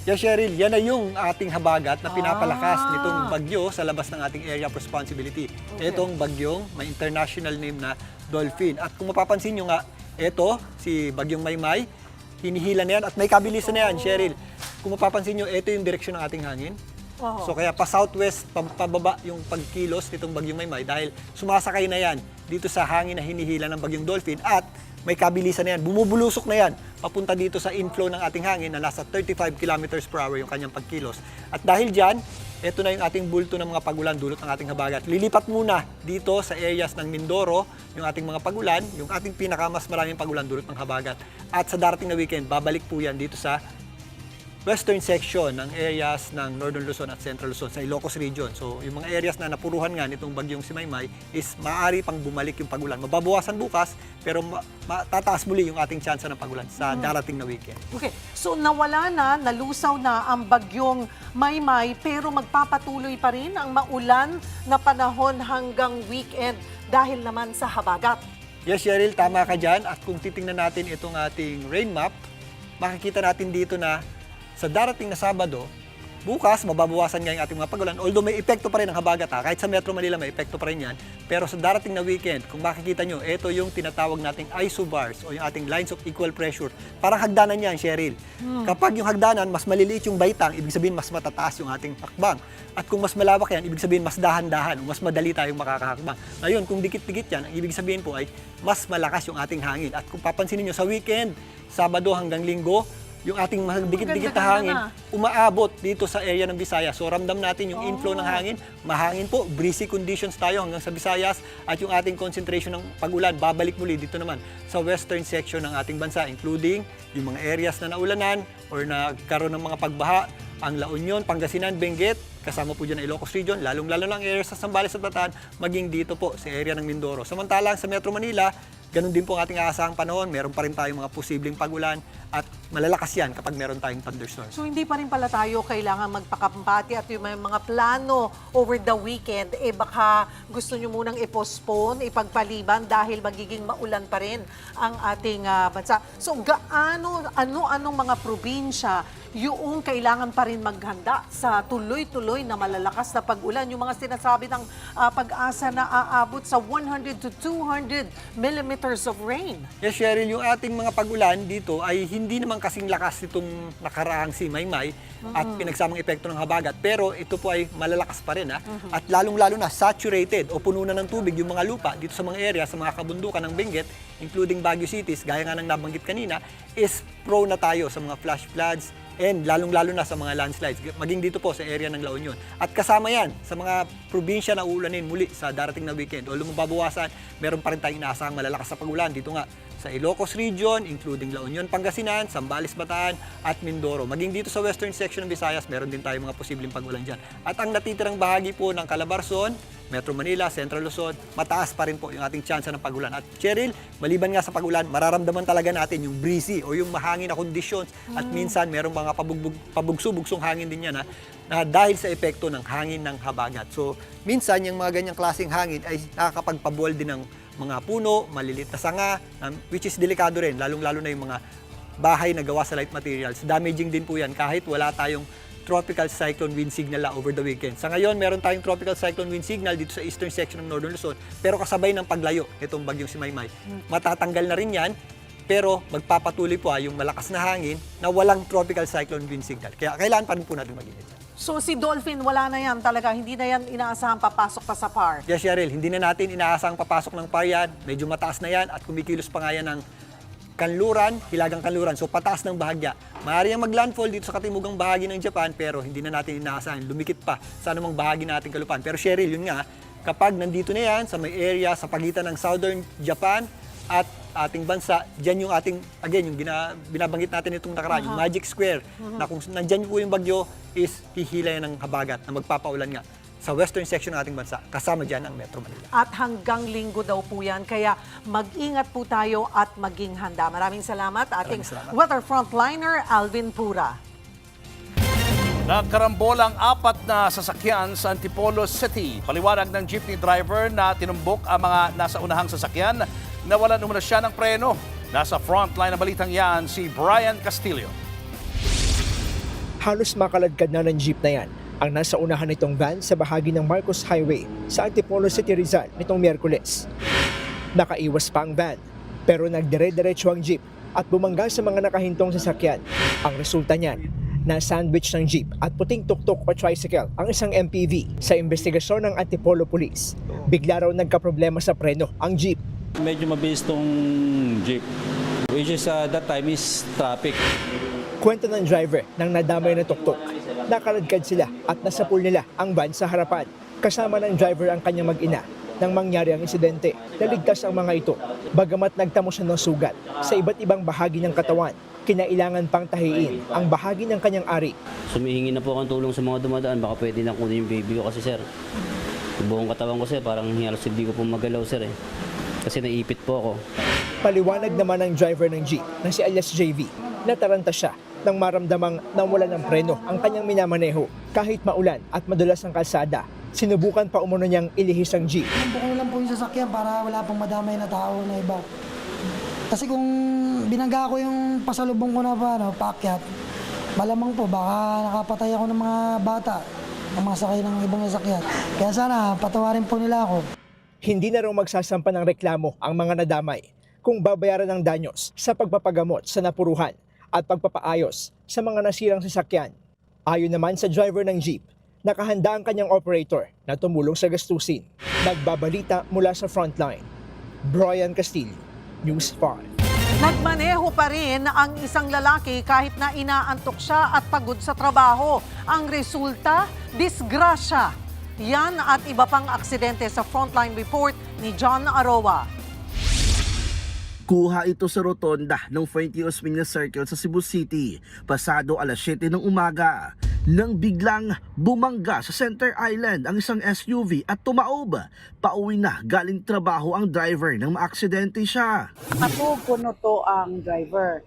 [SPEAKER 11] Yes, Cheryl, yan na yung ating habagat na pinapalakas nitong bagyo sa labas ng ating area of responsibility. Itong bagyong may international name na Dolphin. At kung mapapansin nyo nga, ito, si bagyong Maymay, hinihila na yan at may kabilisan na yan, Cheryl. Kung mapapansin nyo, ito yung direksyon ng ating hangin. So kaya pa southwest, pababa yung pagkilos nitong bagyong Maymay dahil sumasakay na yan dito sa hangin na hinihila ng bagyong Dolphin at may kabilisan na yan, bumubulusok na yan papunta dito sa inflow ng ating hangin na nasa 35 kilometers per hour yung kanyang pagkilos. At dahil dyan, ito na yung ating bulto ng mga pagulan dulot ng ating habagat. Lilipat muna dito sa areas ng Mindoro yung ating mga pagulan, yung ating pinakamas maraming pagulan dulot ng habagat. At sa darating na weekend, babalik po yan dito sa western section ng areas ng Northern Luzon at Central Luzon sa Ilocos region. So, yung mga areas na napuruhan nga nitong bagyong si Maymay is maaari pang bumalik yung pagulan. Mababawasan bukas, pero tataas muli yung ating tsansa ng pagulan sa darating na weekend.
[SPEAKER 3] Okay, so nawala na, nalusaw na ang bagyong Maymay, pero magpapatuloy pa rin ang maulan na panahon hanggang weekend dahil naman sa habagat.
[SPEAKER 11] Yes, Cheryl, tama ka dyan. At kung titingnan natin itong ating rain map, makikita natin dito na sa darating na Sabado, bukas mababawasan nga yung ating mga pagulan. Although may epekto pa rin ang habagat, kahit sa Metro Manila may epekto pa rin yan. Pero sa darating na weekend, kung makikita nyo, ito yung tinatawag nating isobars o yung ating lines of equal pressure. Parang hagdanan yan, Cheryl. Kapag yung hagdanan, mas maliliit yung baitang, ibig sabihin mas matataas yung ating hakbang. At kung mas malawak yan, ibig sabihin mas dahan-dahan o mas madali tayong makakahakbang. Ngayon, kung dikit-dikit yan, ang ibig sabihin po ay mas malakas yung ating hangin. At kung papansinin nyo sa weekend, Sabado hanggang Linggo, yung ating dikit-dikit na hangin, umaabot dito sa area ng Visayas. So ramdam natin yung inflow ng hangin, mahangin po, breezy conditions tayo hanggang sa Visayas at yung ating concentration ng pag-ulan, babalik muli dito naman sa western section ng ating bansa, including yung mga areas na naulanan or nagkaroon ng mga pagbaha, ang La Union, Pangasinan, Benguet, kasama po dyan ang Ilocos region, lalong-lalo lang areas sa Zambales at Bataan, maging dito po sa area ng Mindoro. Samantalang sa Metro Manila, ganun din po ang ating aasahang panahon. Meron pa rin tayong mga posibleng pagulan at malalakas yan kapag meron tayong thunderstorms.
[SPEAKER 3] So hindi pa rin pala tayo kailangan magpakampati at yung may mga plano over the weekend, baka gusto nyo munang i-postpone, ipagpaliban dahil magiging maulan pa rin ang ating bansa. So ano-anong mga probinsya yung kailangan pa rin maghanda sa tuloy-tuloy na malalakas na pag-ulan? Yung mga sinasabi ng Pag-asa na aabot sa 100 to 200 millimeters of rain.
[SPEAKER 11] Yes, Cheryl, yung ating mga pag-ulan dito ay hindi naman kasing lakas itong nakaraang si Maymay at pinagsamang epekto ng habagat. Pero ito po ay malalakas pa rin. At lalong-lalo na saturated o puno na ng tubig yung mga lupa dito sa mga area, sa mga kabundukan ng Benguet, including Baguio cities, gaya nga ng nabanggit kanina, is prone na tayo sa mga flash floods, and lalong-lalo na sa mga landslides, maging dito po sa area ng La Union. At kasama yan sa mga probinsya na uulanin muli sa darating na weekend. Although mababawasan, meron pa rin tayong inaasahang malalakas sa pag-ulan dito nga sa Ilocos Region, including La Union, Pangasinan, Zambales, Bataan, at Mindoro. Maging dito sa western section ng Visayas, meron din tayong mga posibleng pag-ulan dyan. At ang natitirang bahagi po ng Calabarzon, Metro Manila, Central Luzon, mataas pa rin po yung ating tsansa ng pag-ulan. At Cheryl, maliban nga sa pag-ulan, mararamdaman talaga natin yung breezy o yung mahangin na conditions. At minsan, merong mga pabugso-bugsong hangin din yan na dahil sa epekto ng hangin ng habagat. So, minsan, yung mga ganyang klaseng hangin ay nakakapagpabuwal din ng mga puno, malilit na sanga, which is delikado rin, lalong-lalo na yung mga bahay na gawa sa light materials. Damaging din po yan kahit wala tayong tropical cyclone wind signal over the weekend. Sa ngayon, meron tayong tropical cyclone wind signal dito sa eastern section ng Northern Luzon, pero kasabay ng paglayo itong bagyong si Maymay. Matatanggal na rin yan, pero magpapatuloy po yung malakas na hangin na walang tropical cyclone wind signal. Kaya kailangan pa rin po natin mag-ingat.
[SPEAKER 3] So si Dolphin, wala na yan talaga, hindi na yan inaasahang papasok pa sa PAR?
[SPEAKER 11] Yes, Cheryl, hindi na natin inaasahang papasok ng PAR yan. Medyo mataas na yan at kumikilos pa nga yan ng kanluran, hilagang kanluran. So pataas ng bahagya. Maaari yang maglandfall dito sa katimugang bahagi ng Japan, pero hindi na natin inaasahan. Lumikit pa sa anumang bahagi ng ating kalupaan. Pero Cheryl, yun nga, kapag nandito na yan sa may area sa pagitan ng southern Japan at ating bansa, dyan yung ating, again, yung binabanggit natin itong nakaraan, yung Magic Square, na kung nandyan po yung bagyo, is hihila yan ng habagat na magpapaulan nga sa western section ng ating bansa, kasama dyan ang Metro Manila.
[SPEAKER 3] At hanggang linggo daw po yan, kaya mag-ingat po tayo at maging handa. Maraming salamat ating weather frontliner, Alvin Pura.
[SPEAKER 4] Nagkarambolang 4 na sasakyan sa Antipolo City. Paliwanag ng jeepney driver na tinumbok ang mga nasa unahang sasakyan, nawalan umuna siya ng preno. Nasa frontline ng balitang yan si Brian Castillo.
[SPEAKER 12] Halos makaladkad na ng jeep na yan ang nasa unahan nitong van sa bahagi ng Marcos Highway sa Antipolo City, Rizal nitong Miyerkules. Nakaiwas pa ang van, pero nagdire-diretso ang jeep at bumangga sa mga nakahintong sasakyan. Ang resulta niyan, na-sandwich ng jeep at puting tuktok o tricycle ang isang MPV. Sa investigasyon ng Antipolo Police, bigla raw nagkaproblema sa preno ang jeep.
[SPEAKER 13] Medyo mabilis tong jeep, which is that time is traffic.
[SPEAKER 12] Kwento ng driver ng nadamay na tuktok. Nakaladkad sila at nasa pool nila ang van sa harapan. Kasama ng driver ang kanyang mag-ina nang mangyari ang insidente. Naligtas ang mga ito. Bagamat nagtamo siya ng sugat sa iba't ibang bahagi ng katawan, kinailangan pang tahiin ang bahagi ng kanyang ari.
[SPEAKER 15] Sumihingi na po akong tulong sa mga dumadaan. Baka pwede na kunin yung baby ko kasi sir. Yung buong katawan ko sir, parang halos hindi ko po magalaw sir eh. Kasi naipit po ako.
[SPEAKER 12] Paliwanag naman ng driver ng jeep na si alias JV. Nataranta siya nang maramdamang nawala ng preno ang kanyang minamaneho. Kahit maulan at madulas ang kalsada, sinubukan pa umano niyang ilihis ang jeep.
[SPEAKER 16] Bukong lang po yung sasakyan para wala pong madamay na tao na iba. Kasi kung binangga ko yung pasalubong ko na paakyat, malamang po baka nakapatay ako ng mga bata, ng mga sakay ng ibang sasakyan. Kaya sana patawarin po nila ako.
[SPEAKER 12] Hindi na raw magsasampa ng reklamo ang mga nadamay kung babayaran ng danyos sa pagpapagamot sa napuruhan at pagpapaayos sa mga nasirang sasakyan. Ayon naman sa driver ng jeep, nakahanda ang kanyang operator na tumulong sa gastusin. Nagbabalita mula sa frontline. Brian Castillo, News 5.
[SPEAKER 3] Nagmaneho pa rin ang isang lalaki kahit na inaantok siya at pagod sa trabaho. Ang resulta, disgrasya. Yan at iba pang aksidente sa frontline report ni John Aroa.
[SPEAKER 25] Kuha ito sa rotonda ng Fuente Osmeña Circle sa Cebu City, pasado alas 7 ng umaga.
[SPEAKER 14] nang biglang bumangga sa Center Island ang isang SUV at tumaob. Pauwi na galing trabaho ang driver nang maaksidente siya.
[SPEAKER 17] Ako kuno to ang driver.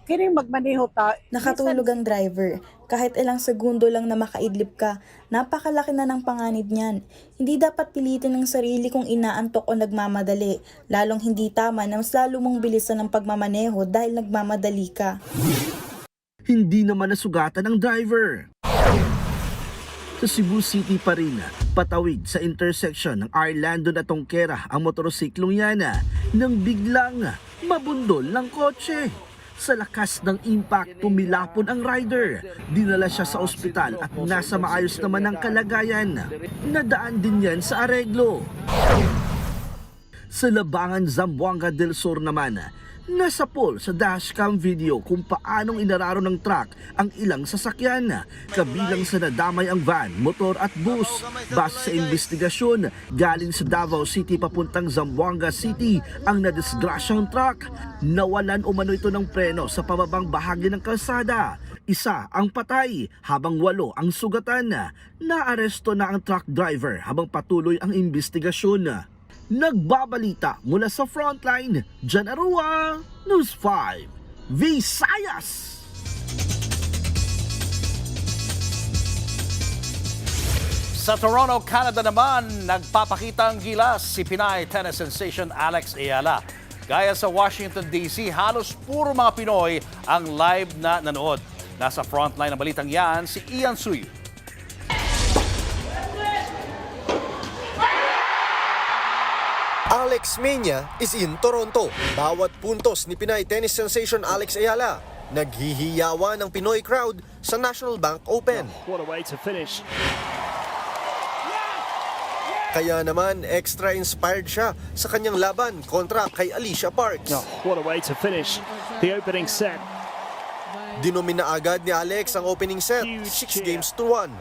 [SPEAKER 17] Kini magmaneho ta.
[SPEAKER 19] Nakatulog ang driver. Kahit ilang segundo lang na makaidlip ka, napakalaki na ng panganib niyan. Hindi dapat pilitin ng sarili kung inaantok o nagmamadali. Lalong hindi tama na mas lalo mong bilisan ang pagmamaneho dahil nagmamadali ka.
[SPEAKER 14] Hindi naman nasugatan ng driver. Sa Cebu City pa rin, patawid sa intersection ng Arlandon at Tongkera ang motorsiklong yan nang biglang mabundol ng kotse. Sa lakas ng impact, pumilapon ang rider. Dinala siya sa ospital at nasa maayos naman ang kalagayan. Nadaan din yan sa areglo. Sa Labangan, Zamboanga del Sur naman, nasapol sa dashcam video kung paanong inararo ng truck ang ilang sasakyan. Kabilang sa nadamay ang van, motor at bus. Base sa investigasyon, galing sa Davao City papuntang Zamboanga City ang nadisgrasyang truck. Nawalan umano ito ng preno sa pababang bahagi ng kalsada. Isa ang patay habang 8 ang sugatan. Naaresto na ang truck driver habang patuloy ang investigasyon. Nagbabalita mula sa Frontline, Jan Arua, News 5, Visayas!
[SPEAKER 4] Sa Toronto, Canada naman, nagpapakitang gilas si Pinay tennis sensation Alex Ayala. Gaya sa Washington, D.C., halos puro mga Pinoy ang live na nanood. Nasa Frontline ng balitang yan, si Ian Suyu.
[SPEAKER 20] Alex Mania is in Toronto. Bawat puntos ni Pinay tennis sensation Alex Ayala naghihiyawan ng Pinoy crowd sa National Bank Open.
[SPEAKER 25] What a way to finish.
[SPEAKER 20] Kaya naman extra inspired siya sa kanyang laban kontra kay Alicia Parks.
[SPEAKER 25] What a way to finish the opening set.
[SPEAKER 20] Dinomina agad ni Alex ang opening set, 6-1.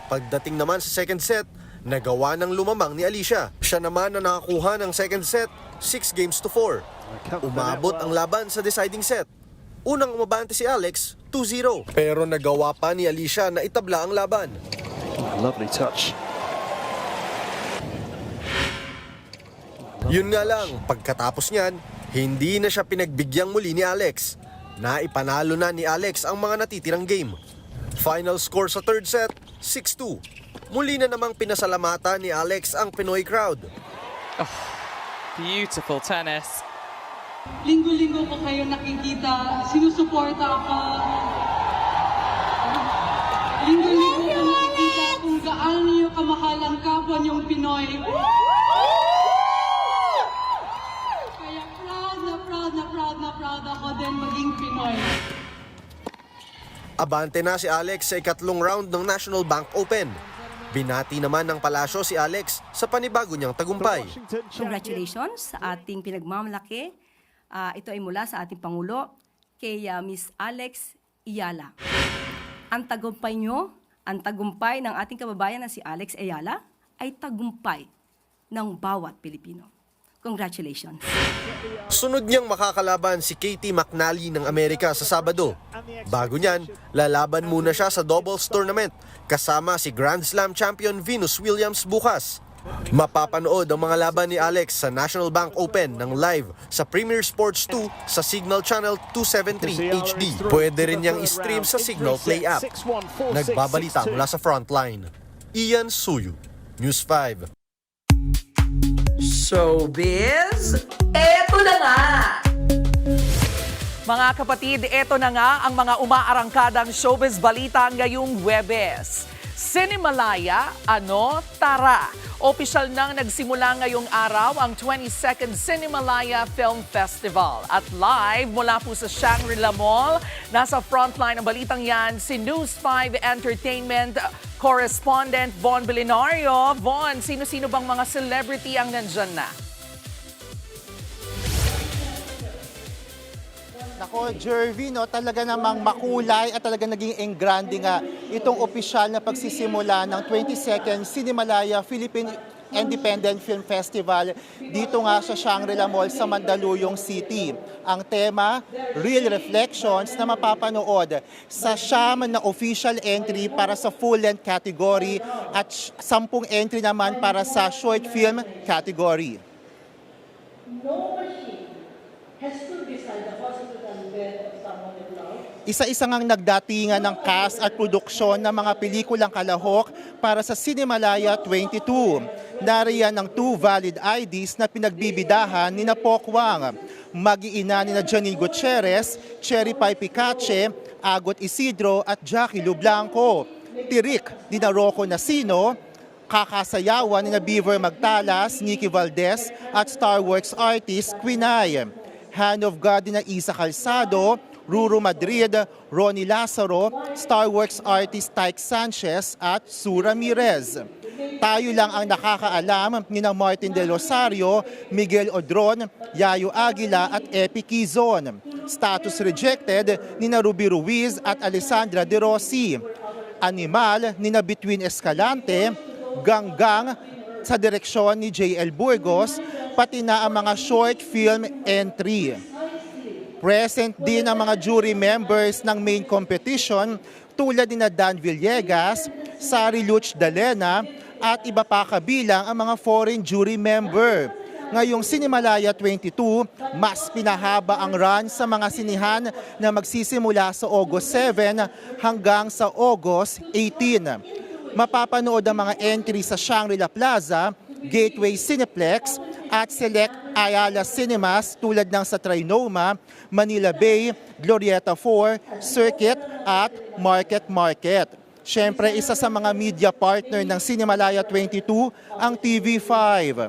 [SPEAKER 20] Pagdating naman sa second set, nagawa ng lumamang ni Alicia. Siya naman na nakakuha ng second set, 6-4. Umabot ang laban sa deciding set. Unang umabante si Alex, 2-0. Pero nagawa pa ni Alicia na itabla ang laban.
[SPEAKER 25] Lovely touch.
[SPEAKER 20] Yun nga lang, pagkatapos niyan, hindi na siya pinagbigyan muli ni Alex. Naipanalo na ni Alex ang mga natitirang game. Final score sa third set, 6-2. Muli na namang pinasalamatan ni Alex ang Pinoy crowd.
[SPEAKER 26] Oh, beautiful tennis.
[SPEAKER 27] Linggo-linggo ko kayo nakikita, sinusuporta ako. Linggo-linggo ko nakikita kung gaano niyo kamahal ang kapwa niyong Pinoy. Kaya proud ako din maging Pinoy.
[SPEAKER 20] Abante na si Alex sa ikatlong round ng National Bank Open. Binati naman ng palasyo si Alex sa panibago niyang tagumpay.
[SPEAKER 6] Congratulations sa ating pinagmamalaki. Ito ay mula sa ating Pangulo kay Miss Alex Ayala. Ang tagumpay nyo, ang tagumpay ng ating kababayan na si Alex Ayala ay tagumpay ng bawat Pilipino. Congratulations.
[SPEAKER 20] Sunod niyang makakalaban si Katie McNally ng Amerika sa Sabado. Bago niyan, lalaban muna siya sa doubles tournament kasama si Grand Slam champion Venus Williams bukas. Mapapanood ang mga laban ni Alex sa National Bank Open ng live sa Premier Sports 2 sa Signal Channel 273 HD. Pwede rin niyang i-stream sa Signal Play app. Nagbabalita mula sa Frontline, Ian Suyu, News 5.
[SPEAKER 28] Showbiz, eto na nga!
[SPEAKER 3] Mga kapatid, eto na nga ang mga umaarangkadang showbiz balita ngayong Huwebes. Cinemalaya, tara! Opisyal nang nagsimula ngayong araw ang 22nd Cinemalaya Film Festival. At live mula po sa Shangri-La Mall, nasa frontline ng balitang yan si News 5 Entertainment correspondent Von Belinario. Von, sino-sino bang mga celebrity ang nandyan na?
[SPEAKER 29] Nako, Jervy, talaga namang makulay at talaga naging engrande nga itong opisyal na pagsisimula ng 22nd Cinemalaya Philippine Independent Film Festival dito nga sa Shangri-La Mall sa Mandaluyong City. Ang tema, Real Reflections, na mapapanood sa 9 na official entry para sa full-length category at 10 entry naman para sa short film category. Isa-isa ngang nagdatingan ng cast at produksyon ng mga pelikulang kalahok para sa Cinemalaya 22. Nariyan ang 2 valid IDs na pinagbibidahan ni na Pokwang, mag-iina ni na Janine Gutierrez, Cherry Pie Picache, Agot Isidro at Jackie Lublanco. Tirik ni na Rocco Nasino, kakasayawan ni na Beaver Magtalas, Nikki Valdez at Star Works artist Quinay. Hand of God ni na Isa Calzado, Ruru Madrid, Ronnie Lazaro, Star Works artist Tyke Sanchez at Sue Ramirez. Tayo lang ang nakakaalam ni na Martin De Rosario, Miguel Odron, Yayo Aguila at Epi Quizon. Status rejected ni na Ruby Ruiz at Alessandra De Rossi. Animal ni na Between Escalante, Ganggang sa direksyon ni J.L. Burgos, pati na ang mga short film entry. Present din ang mga jury members ng main competition tulad ni na Dan Villegas, Sari Luch Dalena at iba pa kabilang ang mga foreign jury member. Ngayong Cinemalaya 22, mas pinahaba ang run sa mga sinihan na magsisimula sa August 7 hanggang sa August 18. Mapapanood ang mga entry sa Shangri-La Plaza, Gateway Cineplex at Select Ayala Cinemas tulad ng sa Trinoma, Manila Bay, Glorieta 4, Circuit at Market. Siyempre, isa sa mga media partner ng Cinemalaya 22 ang TV5.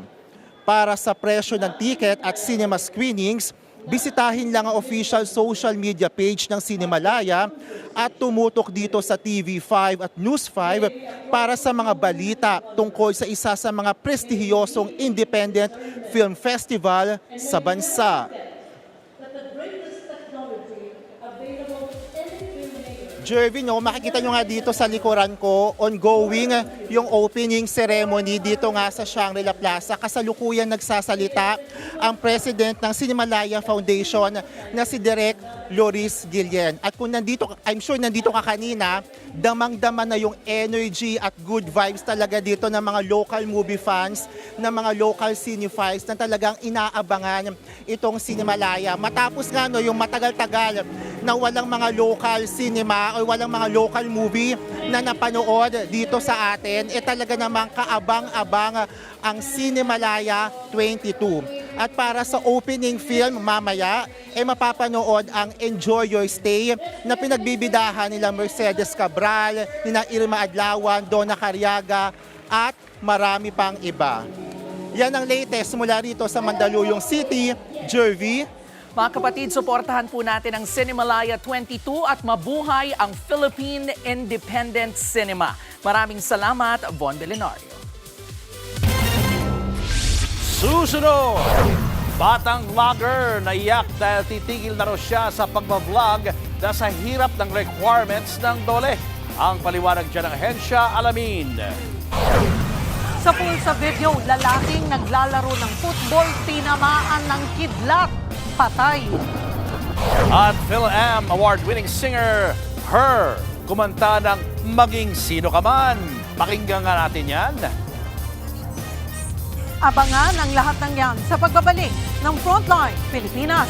[SPEAKER 29] Para sa presyo ng ticket at cinema screenings, bisitahin lang ang official social media page ng Cinemalaya at tumutok dito sa TV5 at News 5 para sa mga balita tungkol sa isa sa mga prestihiyosong independent film festival sa bansa. Jervy, no, makikita nyo nga dito sa likuran ko, ongoing yung opening ceremony dito nga sa Shangri-La Plaza. Kasalukuyan nagsasalita ang president ng Cinemalaya Foundation na si Direk Loris Guillen. At kung nandito, I'm sure nandito ka kanina, damang-dama na yung energy at good vibes talaga dito ng mga local movie fans, ng mga local cinephiles na talagang inaabangan itong Cinemalaya. Matapos nga no, yung matagal-tagal na walang mga local cinema o walang mga local movie na napanood dito sa atin, talaga namang kaabang-abang ang Cinemalaya 22. At para sa opening film mamaya, mapapanood ang Enjoy Your Stay na pinagbibidahan nila Mercedes Cabral, nila Irma Adlawan, Donna Cariaga at marami pang iba. Yan ang latest mula rito sa Mandaluyong City. Jervy.
[SPEAKER 1] Mga kapatid, suportahan po natin ang Cinemalaya 22 at mabuhay ang Philippine Independent Cinema. Maraming salamat, Von Belenario.
[SPEAKER 4] Susunod, batang vlogger naiyak dahil titigil na raw siya sa pagbablog na sa hirap ng requirements ng DOLE. Ang paliwanag dyan ng ahensya, alamin.
[SPEAKER 3] Sa pulsa video, lalaking naglalaro ng football, tinamaan ng kidlat. Patay.
[SPEAKER 4] At PhilAm award-winning singer, Her, kumanta ng Maging Sino Ka Man. Pakinggan nga natin yan.
[SPEAKER 3] Abangan ang lahat ng yan sa pagbabalik ng Frontline Pilipinas.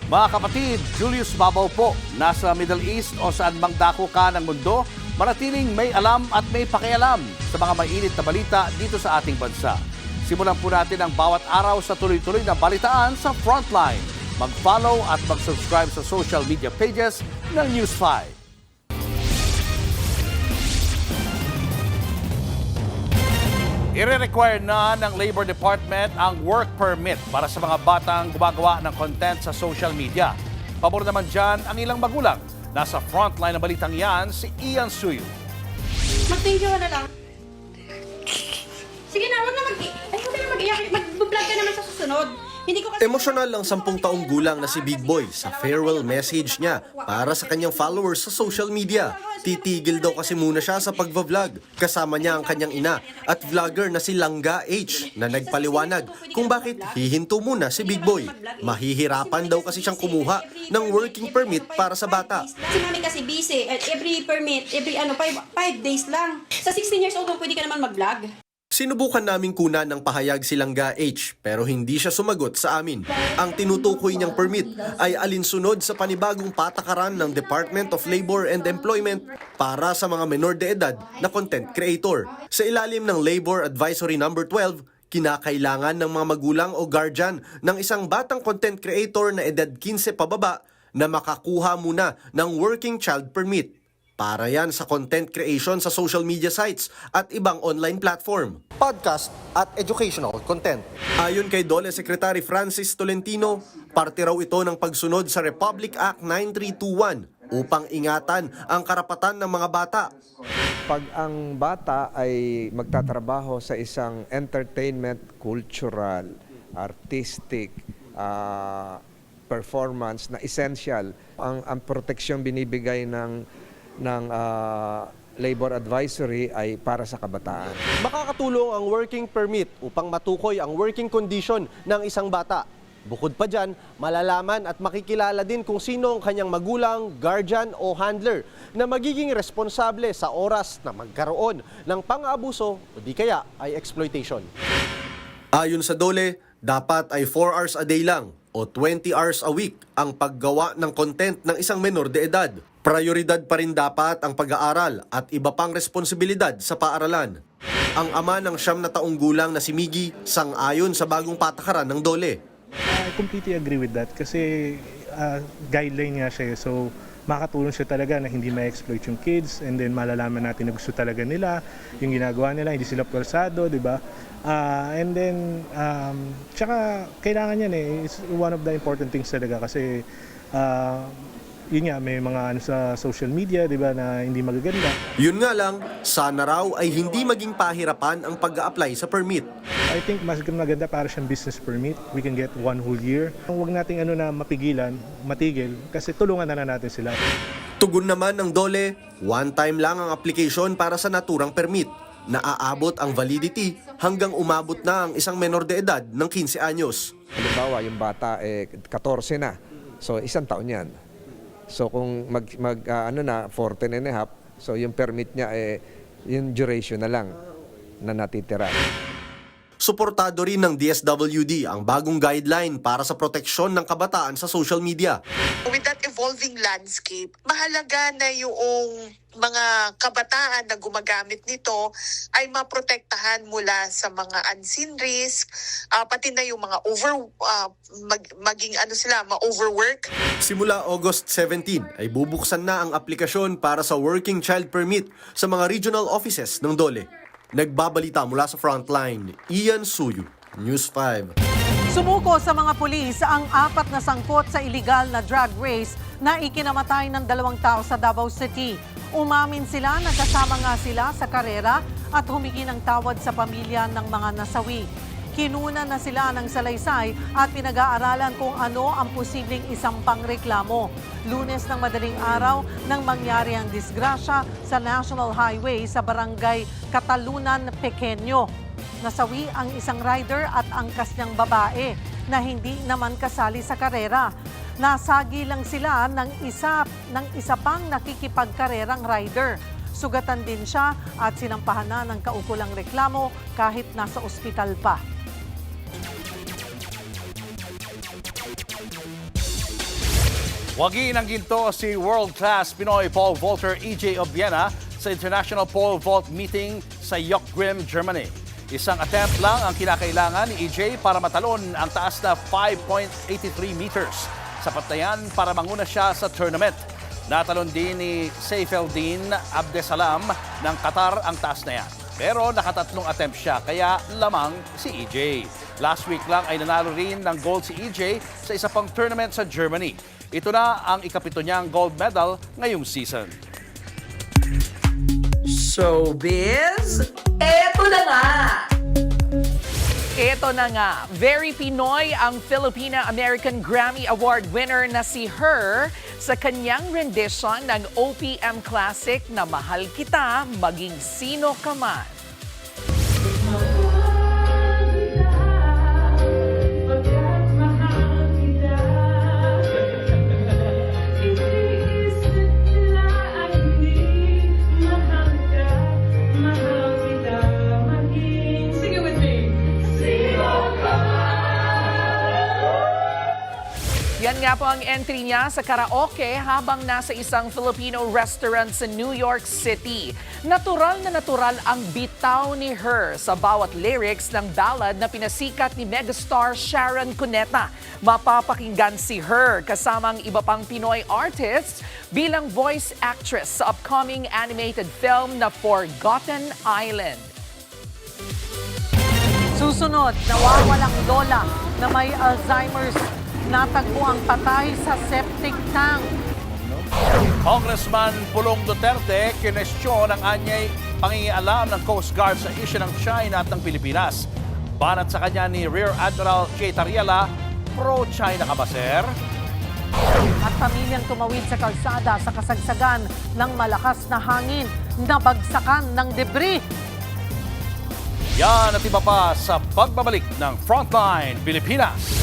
[SPEAKER 4] Mga kapatid, Julius Babaw po, nasa Middle East o saan mang dako ka ng mundo, manatiling may alam at may pakialam sa mga mainit na balita dito sa ating bansa. Simulan po natin ang bawat araw sa tuloy-tuloy na balitaan sa Frontline. Mag-follow at mag-subscribe sa social media pages ng News 5. Ire-require na ng Labor Department ang work permit para sa mga batang gumagawa ng content sa social media. Pabor naman dyan ang ilang magulang. Nasa frontline ng balitang yan, si Ian Suyu.
[SPEAKER 2] Mag-thank you na lang. Sige na, huwag na mag-iyak. Mag-vlog ka naman sa susunod. Hindi ko kasi...
[SPEAKER 20] Emosyonal ang 10 taong gulang na si Big Boy sa farewell message niya para sa kanyang followers sa social media. Titigil daw kasi muna siya sa pagva-vlog. Kasama niya ang kanyang ina at vlogger na si Langga H na nagpaliwanag kung bakit hihinto muna si Big Boy. Mahihirapan daw kasi siyang kumuha ng working permit para sa bata.
[SPEAKER 2] Si mami kasi busy. Every permit, every 5 days lang. Sa 16 years old, pwede ka naman mag-vlog.
[SPEAKER 20] Sinubukan naming kunan ng pahayag si Langga H pero hindi siya sumagot sa amin. Ang tinutukoy niyang permit ay alinsunod sa panibagong patakaran ng Department of Labor and Employment para sa mga menor de edad na content creator. Sa ilalim ng Labor Advisory No. 12, kinakailangan ng mga magulang o guardian ng isang batang content creator na edad 15 pababa na makakuha muna ng working child permit. Para yan sa content creation sa social media sites at ibang online platform, podcast at educational content. Ayon kay DOLE Secretary Francis Tolentino, parte raw ito ng pagsunod sa Republic Act 9321 upang ingatan ang karapatan ng mga bata.
[SPEAKER 5] Pag ang bata ay magtatrabaho sa isang entertainment, cultural, artistic, performance na essential, ang proteksyon binibigay ng labor advisory ay para sa kabataan.
[SPEAKER 20] Makakatulong ang working permit upang matukoy ang working condition ng isang bata. Bukod pa dyan, malalaman at makikilala din kung sino ang kanyang magulang, guardian o handler na magiging responsable sa oras na magkaroon ng pang-aabuso o di kaya ay exploitation. Ayon sa DOLE, dapat ay 4 hours a day lang o 20 hours a week ang paggawa ng content ng isang menor de edad. Prioridad pa rin dapat ang pag-aaral at iba pang responsibilidad sa paaralan. Ang ama ng 9 na taong gulang na si Miggy sang-ayon sa bagong patakaran ng DOLE.
[SPEAKER 7] I completely agree with that kasi guideline nga siya. So makatulong siya talaga na hindi ma-exploit yung kids and then malalaman natin na gusto talaga nila, yung ginagawa nila, hindi sila persado, di ba? And then, tsaka kailangan yan it's one of the important things talaga kasi yun nga, may mga sa social media, di ba, na hindi magaganda.
[SPEAKER 20] Yun nga lang, sana raw ay hindi maging pahirapan ang pag-a-apply sa permit.
[SPEAKER 7] I think mas maganda para siyang business permit. We can get 1 whole year. Huwag nating na matigil, kasi tulungan na natin sila.
[SPEAKER 20] Tugon naman ng DOLE, one time lang ang application para sa naturang permit. Naaabot ang validity hanggang umabot na ang isang menor de edad ng 15 anyos.
[SPEAKER 5] Halimbawa, yung bata 14 na. So, 1 taon yan. So kung 14 and a half, so yung permit niya yung duration na lang na natitira.
[SPEAKER 20] Suportado rin ng DSWD ang bagong guideline para sa proteksyon ng kabataan sa social media.
[SPEAKER 8] With that evolving landscape, mahalaga na yung mga kabataan na gumagamit nito ay maprotektahan mula sa mga unseen risk, pati na yung mga ma-overwork.
[SPEAKER 20] Simula August 17 ay bubuksan na ang aplikasyon para sa Working Child Permit sa mga regional offices ng DOLE. Nagbabalita mula sa Frontline, Ian Suyu, News 5.
[SPEAKER 3] Sumuko sa mga pulis ang 4 na sangkot sa illegal na drag race na ikinamatay ng 2 tao sa Davao City. Umamin sila na kasama nga sila sa karera at humingi ng tawad sa pamilya ng mga nasawi. Kinuna na sila ng salaysay at pinag-aaralan kung ano ang posibleng isampang reklamo. Lunes ng madaling araw nang mangyari ang disgrasya sa National Highway sa barangay Katalunan, Pequeño. Nasawi ang isang rider at angkas niyang babae na hindi naman kasali sa karera. Nasagi lang sila ng isa pang nakikipagkarerang rider. Sugatan din siya at sinampahan na ng kaukulang reklamo kahit nasa ospital pa.
[SPEAKER 4] Wagi ng ginto si world-class Pinoy pole vaulter EJ Obiena sa International Pole Vault Meeting sa Jochgrim, Germany. Isang attempt lang ang kinakailangan ni EJ para matalon ang taas na 5.83 meters. Sapat na yan para manguna siya sa tournament. Natalon din ni Saifeldin Abdesalam ng Qatar ang taas na yan. Pero nakatatlong attempt siya kaya lamang si EJ. Last week lang ay nanalo rin ng gold si EJ sa isa pang tournament sa Germany. Ito na ang ikapito niyang gold medal ngayong season.
[SPEAKER 28] Showbiz, eto na nga!
[SPEAKER 1] Ito Eto na nga, very Pinoy ang Filipina-American Grammy Award winner na si Her sa kanyang rendition ng OPM classic na Mahal Kita, Maging Sino Ka Man. Yan nga po ang entry niya sa karaoke habang nasa isang Filipino restaurant sa New York City. Natural na natural ang bitaw ni Her sa bawat lyrics ng ballad na pinasikat ni megastar Sharon Cuneta. Mapapakinggan si Her kasamang iba pang Pinoy artists bilang voice actress sa upcoming animated film na Forgotten Island.
[SPEAKER 3] Susunod, nawawalang lola na may Alzheimer's. Natagpo ang patay sa septic tank.
[SPEAKER 4] Congressman Pulong Duterte kinestyon ang anyay pangingialam ng Coast Guard sa isyu ng China at ng Pilipinas. Banat sa kanya ni Rear Admiral Jay Tariela, pro-China ka ba, sir?
[SPEAKER 3] At pamilyang tumawid sa kalsada sa kasagsagan ng malakas na hangin, nabagsakan ng debris.
[SPEAKER 4] Yan at iba pa sa pagbabalik ng Frontline Pilipinas.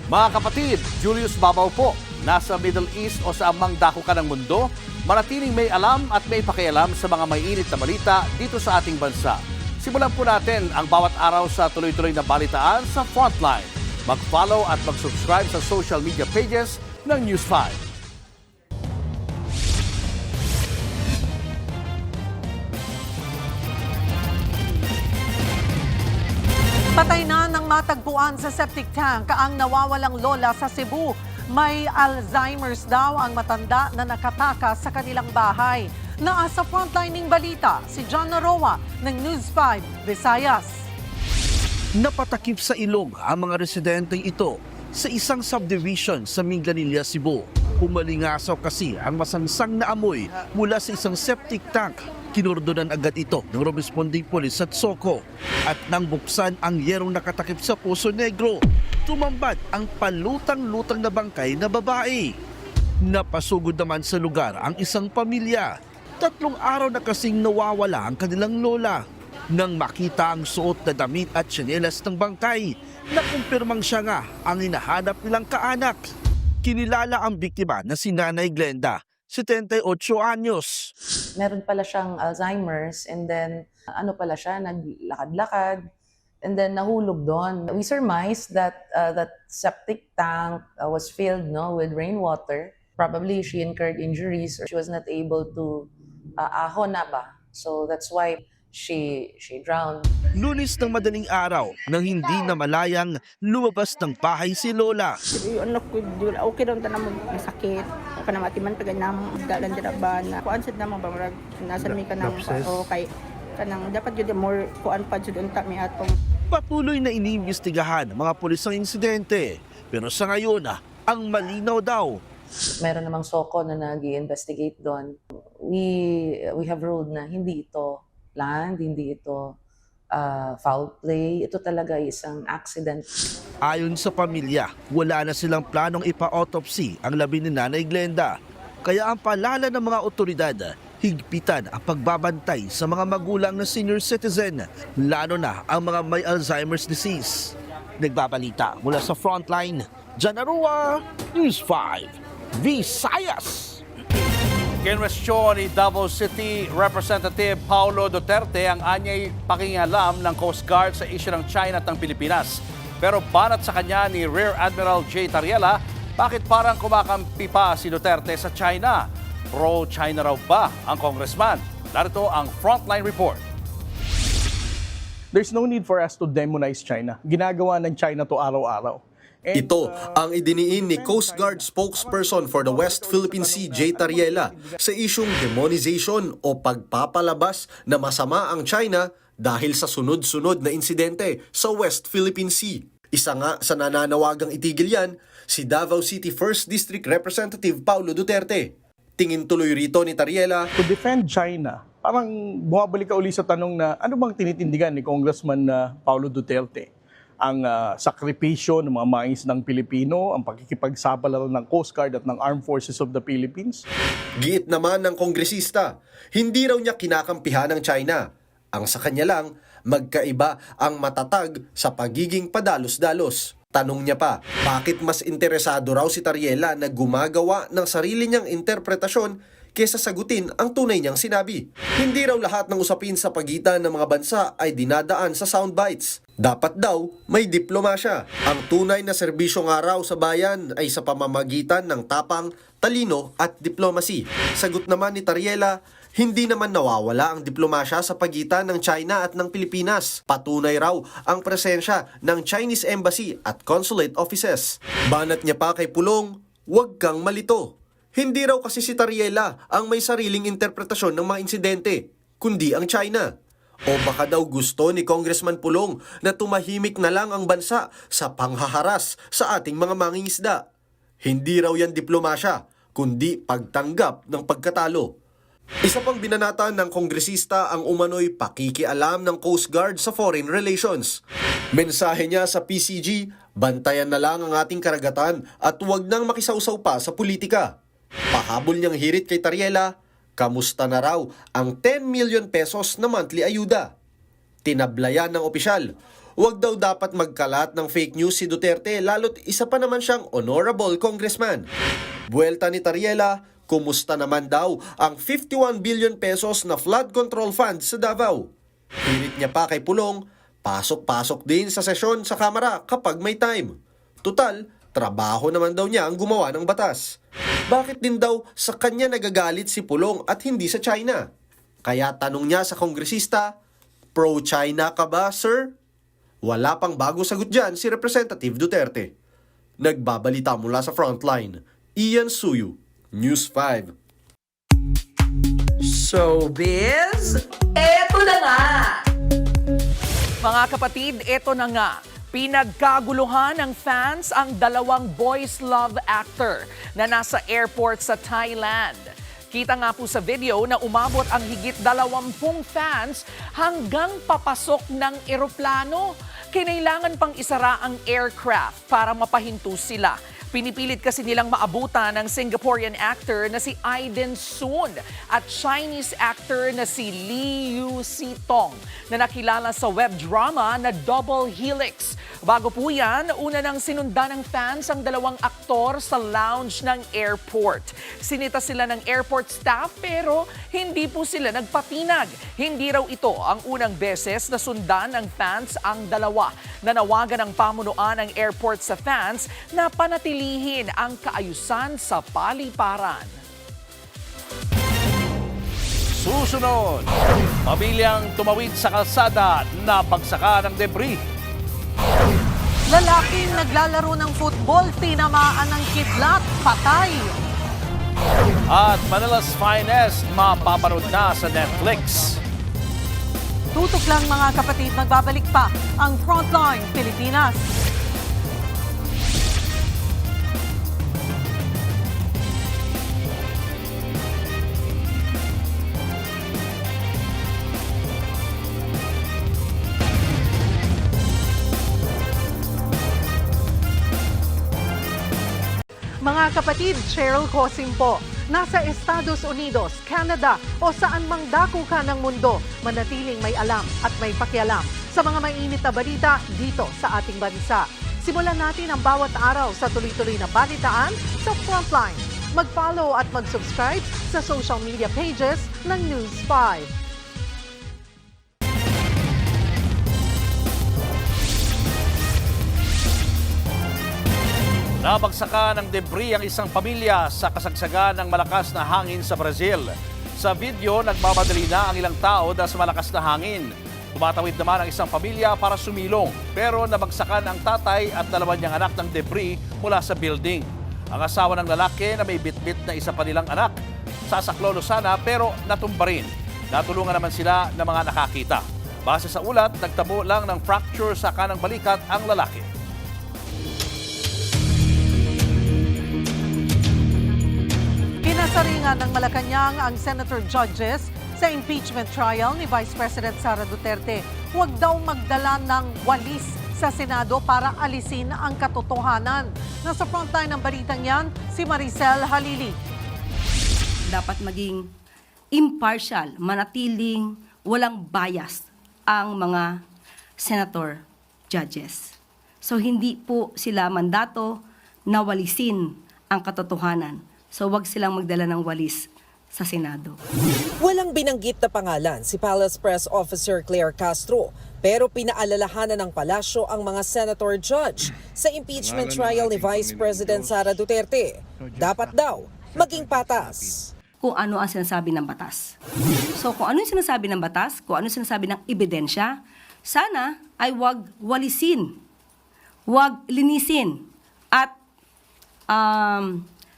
[SPEAKER 4] Mga kapatid, Julius Babaw po. Nasa Middle East o sa amang dako ka ng mundo, manatiling may alam at may pakialam sa mga mainit na balita dito sa ating bansa. Simulan po natin ang bawat araw sa tuloy-tuloy na balitaan sa Frontline. Mag-follow at mag-subscribe sa social media pages ng News 5.
[SPEAKER 3] Patay na ng matagpuan sa septic tank ang nawawalang lola sa Cebu. May Alzheimer's daw ang matanda na nakatakas sa kanilang bahay. Naasa frontlining balita si John Noroa ng News 5 Visayas.
[SPEAKER 14] Napatakip sa ilog ang mga residenteng ito sa isang subdivision sa Minglanilla, Cebu. Umalingasaw kasi ang masangsang na amoy mula sa isang septic tank. Kinordonan agad ito ng responding polis at SOCO. At nang buksan ang yerong nakatakip sa Poso Negro, tumambad ang palutang-lutang na bangkay na babae. Napasugod naman sa lugar ang isang pamilya. 3 araw na kasing nawawala ang kanilang lola. Nang makita ang suot na damit at tsinelas ng bangkay, nakumpirmang siya nga ang hinahanap nilang kaanak. Kinilala ang biktima na si Nanay Glenda, 78 anyos.
[SPEAKER 9] Meron pala siyang Alzheimer's and then pala siya, naglakad-lakad and then nahulog doon. We surmised that that septic tank was filled with rainwater. Probably she incurred injuries or she was not able to ahon na ba. So that's why she drowned.
[SPEAKER 14] Lunes ng madaling araw nang hindi na malayang lumabas ng bahay si Lola.
[SPEAKER 10] Yung anak ko, okay daw na masakit. Panamatiman taga ng dalan dira ba na kuan sad na ba murag nasa mi ka nang okay kanang dapat jud more kuan pa jud unta mi atong.
[SPEAKER 14] Patuloy na iniimbestigahan ng mga pulis ang insidente. Pero sa ngayon ang malinaw daw.
[SPEAKER 9] Meron namang SOCO na nag-i-investigate doon. We have ruled na hindi ito land, hindi ito foul play. Ito talaga isang accident.
[SPEAKER 14] Ayon sa pamilya, wala na silang planong ipa-autopsy ang labi ni Nanay Glenda. Kaya ang paalala ng mga otoridad, higpitan ang pagbabantay sa mga magulang na senior citizen, lalo na ang mga may Alzheimer's disease. Nagbabalita mula sa Frontline, John Noroa, News 5, Visayas.
[SPEAKER 4] Kinwestiyon ni Davao City Representative Paulo Duterte ang anyay pakingalam ng Coast Guard sa isyu ng China at ng Pilipinas. Pero banat sa kanya ni Rear Admiral Jay Tariela, bakit parang kumakampi pa si Duterte sa China? Pro-China raw ba ang congressman? Narito ang Frontline Report.
[SPEAKER 11] There's no need for us to demonize China. Ginagawa ng China to araw-araw.
[SPEAKER 20] Ito ang idiniin ni Coast Guard spokesperson for the West Philippine Sea, Jay Tariela, sa isyung demonization o pagpapalabas na masama ang China dahil sa sunod-sunod na insidente sa West Philippine Sea. Isa nga sa nananawagang itigil yan, si Davao City 1st District Representative Paulo Duterte. Tingin tuloy rito ni Tariela,
[SPEAKER 11] To defend China, parang bumabalik ka uli sa tanong na ano bang tinitindigan ni Congressman Paulo Duterte? Ang sakripisyo ng mga mangingisdang Pilipino, ang pakikipagsapalaran ng Coast Guard at ng Armed Forces of the Philippines?
[SPEAKER 20] Giit naman ng kongresista, hindi raw niya kinakampihan ng China. Ang sa kanya lang, magkaiba ang matatag sa pagiging padalos-dalos. Tanong niya pa, bakit mas interesado raw si Tariela na gumagawa ng sarili niyang interpretasyon kesa sagutin ang tunay niyang sinabi? Hindi raw lahat ng usapin sa pagitan ng mga bansa ay dinadaan sa soundbites. Dapat daw may diplomasya. Ang tunay na serbisyo nga raw sa bayan ay sa pamamagitan ng tapang, talino at diplomacy. Sagot naman ni Tariela, hindi naman nawawala ang diplomasya sa pagitan ng China at ng Pilipinas. Patunay raw ang presensya ng Chinese Embassy at Consulate Offices. Banat niya pa kay Pulong, huwag kang malito. Hindi raw kasi si Tariela ang may sariling interpretasyon ng mga insidente, kundi ang China. O baka daw gusto ni Congressman Pulong na tumahimik na lang ang bansa sa panghaharas sa ating mga mangingisda. Hindi raw yan diplomasya, kundi pagtanggap ng pagkatalo. Isa pang binanata ng kongresista ang umano'y pakikialam ng Coast Guard sa foreign relations. Mensahe niya sa PCG, bantayan na lang ang ating karagatan at huwag nang makisawsaw pa sa politika. Pahabol niyang hirit kay Tariela, kamusta na raw ang 10 million pesos na monthly ayuda? Tinablayan ng opisyal, huwag daw dapat magkalat ng fake news si Duterte lalo't isa pa naman siyang honorable congressman. Buwelta ni Tariela, kumusta naman daw ang 51 billion pesos na flood control fund sa Davao? Hirit niya pa kay Pulong, pasok-pasok din sa sesyon sa Kamara kapag may time. Tutal, trabaho naman daw niya ang gumawa ng batas. Bakit din daw sa kanya nagagalit si Pulong at hindi sa China? Kaya tanong niya sa kongresista, pro-China ka ba, sir? Wala pang bagong sagot dyan si Representative Duterte. Nagbabalita mula sa Frontline, Ian Suyu, News 5.
[SPEAKER 28] Showbiz, eto na nga!
[SPEAKER 1] Mga kapatid, eto na nga. Pinagkaguluhan ng fans ang dalawang boys love actor na nasa airport sa Thailand. Kita nga po sa video na umabot ang higit 20 fans hanggang papasok ng eroplano. Kinailangan pang isara ang aircraft para mapahinto sila. Pinipilit kasi nilang maabutan ng Singaporean actor na si Aiden Soon at Chinese actor na si Lee Yu Si-tong na nakilala sa web drama na Double Helix. Bago po yan, una nang sinundan ng fans ang dalawang aktor sa lounge ng airport. Sinita sila ng airport staff pero hindi po sila nagpatinag. Hindi raw ito ang unang beses na sundan ng fans ang dalawa. Nanawagan ng pamunuan ng airport sa fans na panatilihin ang kaayusan sa paliparan.
[SPEAKER 4] Susunod, pamilyang tumawid sa kalsada na bagsakan ng debris.
[SPEAKER 3] Lalaking naglalaro ng football, tinamaan ng kidlat, patay.
[SPEAKER 4] At Manila's Finest, mapapanood na sa Netflix.
[SPEAKER 3] Tutok lang mga kapatid, magbabalik pa ang Frontline Pilipinas. Mga kapatid, Cheryl Cosim po. Nasa Estados Unidos, Canada o saan mang dako ka ng mundo, manatiling may alam at may pakialam sa mga mainit na balita dito sa ating bansa. Simulan natin ang bawat araw sa tuloy-tuloy na balitaan sa Frontline. Mag-follow at mag-subscribe sa social media pages ng News 5.
[SPEAKER 4] Nabagsakan ng debris ang isang pamilya sa kasagsagan ng malakas na hangin sa Brazil. Sa video, nagmamadali na ang ilang tao dahil sa malakas na hangin. Tumatawid naman ang isang pamilya para sumilong, pero nabagsakan ang tatay at dalawa niyang anak ng debris mula sa building. Ang asawa ng lalaki na may bitbit na isa pa nilang anak, sasaklolo sana pero natumba rin. Natulungan naman sila ng mga nakakita. Base sa ulat, nagtamo lang ng fracture sa kanang balikat ang lalaki.
[SPEAKER 3] Nasaringan ng Malacanang ang senator judges sa impeachment trial ni Vice President Sara Duterte. Huwag daw magdala ng walis sa Senado para alisin ang katotohanan. Nasa frontline ng balitang yan, si Maricel Halili.
[SPEAKER 6] Dapat maging impartial, manatiling walang bias ang mga senator judges. So hindi po sila mandato na walisin ang katotohanan. So wag silang magdala ng walis sa Senado.
[SPEAKER 12] Walang binanggit na pangalan si Palace Press Officer Claire Castro, pero pinaalalahanan ng palasyo ang mga senator judge sa impeachment trial ni Vice President Sara Duterte. Dapat daw maging patas.
[SPEAKER 6] Kung ano ang sinasabi ng batas. So kung ano yung sinasabi ng batas, kung ano yung sinasabi ng ebidensya, sana ay wag walisin, wag linisin, at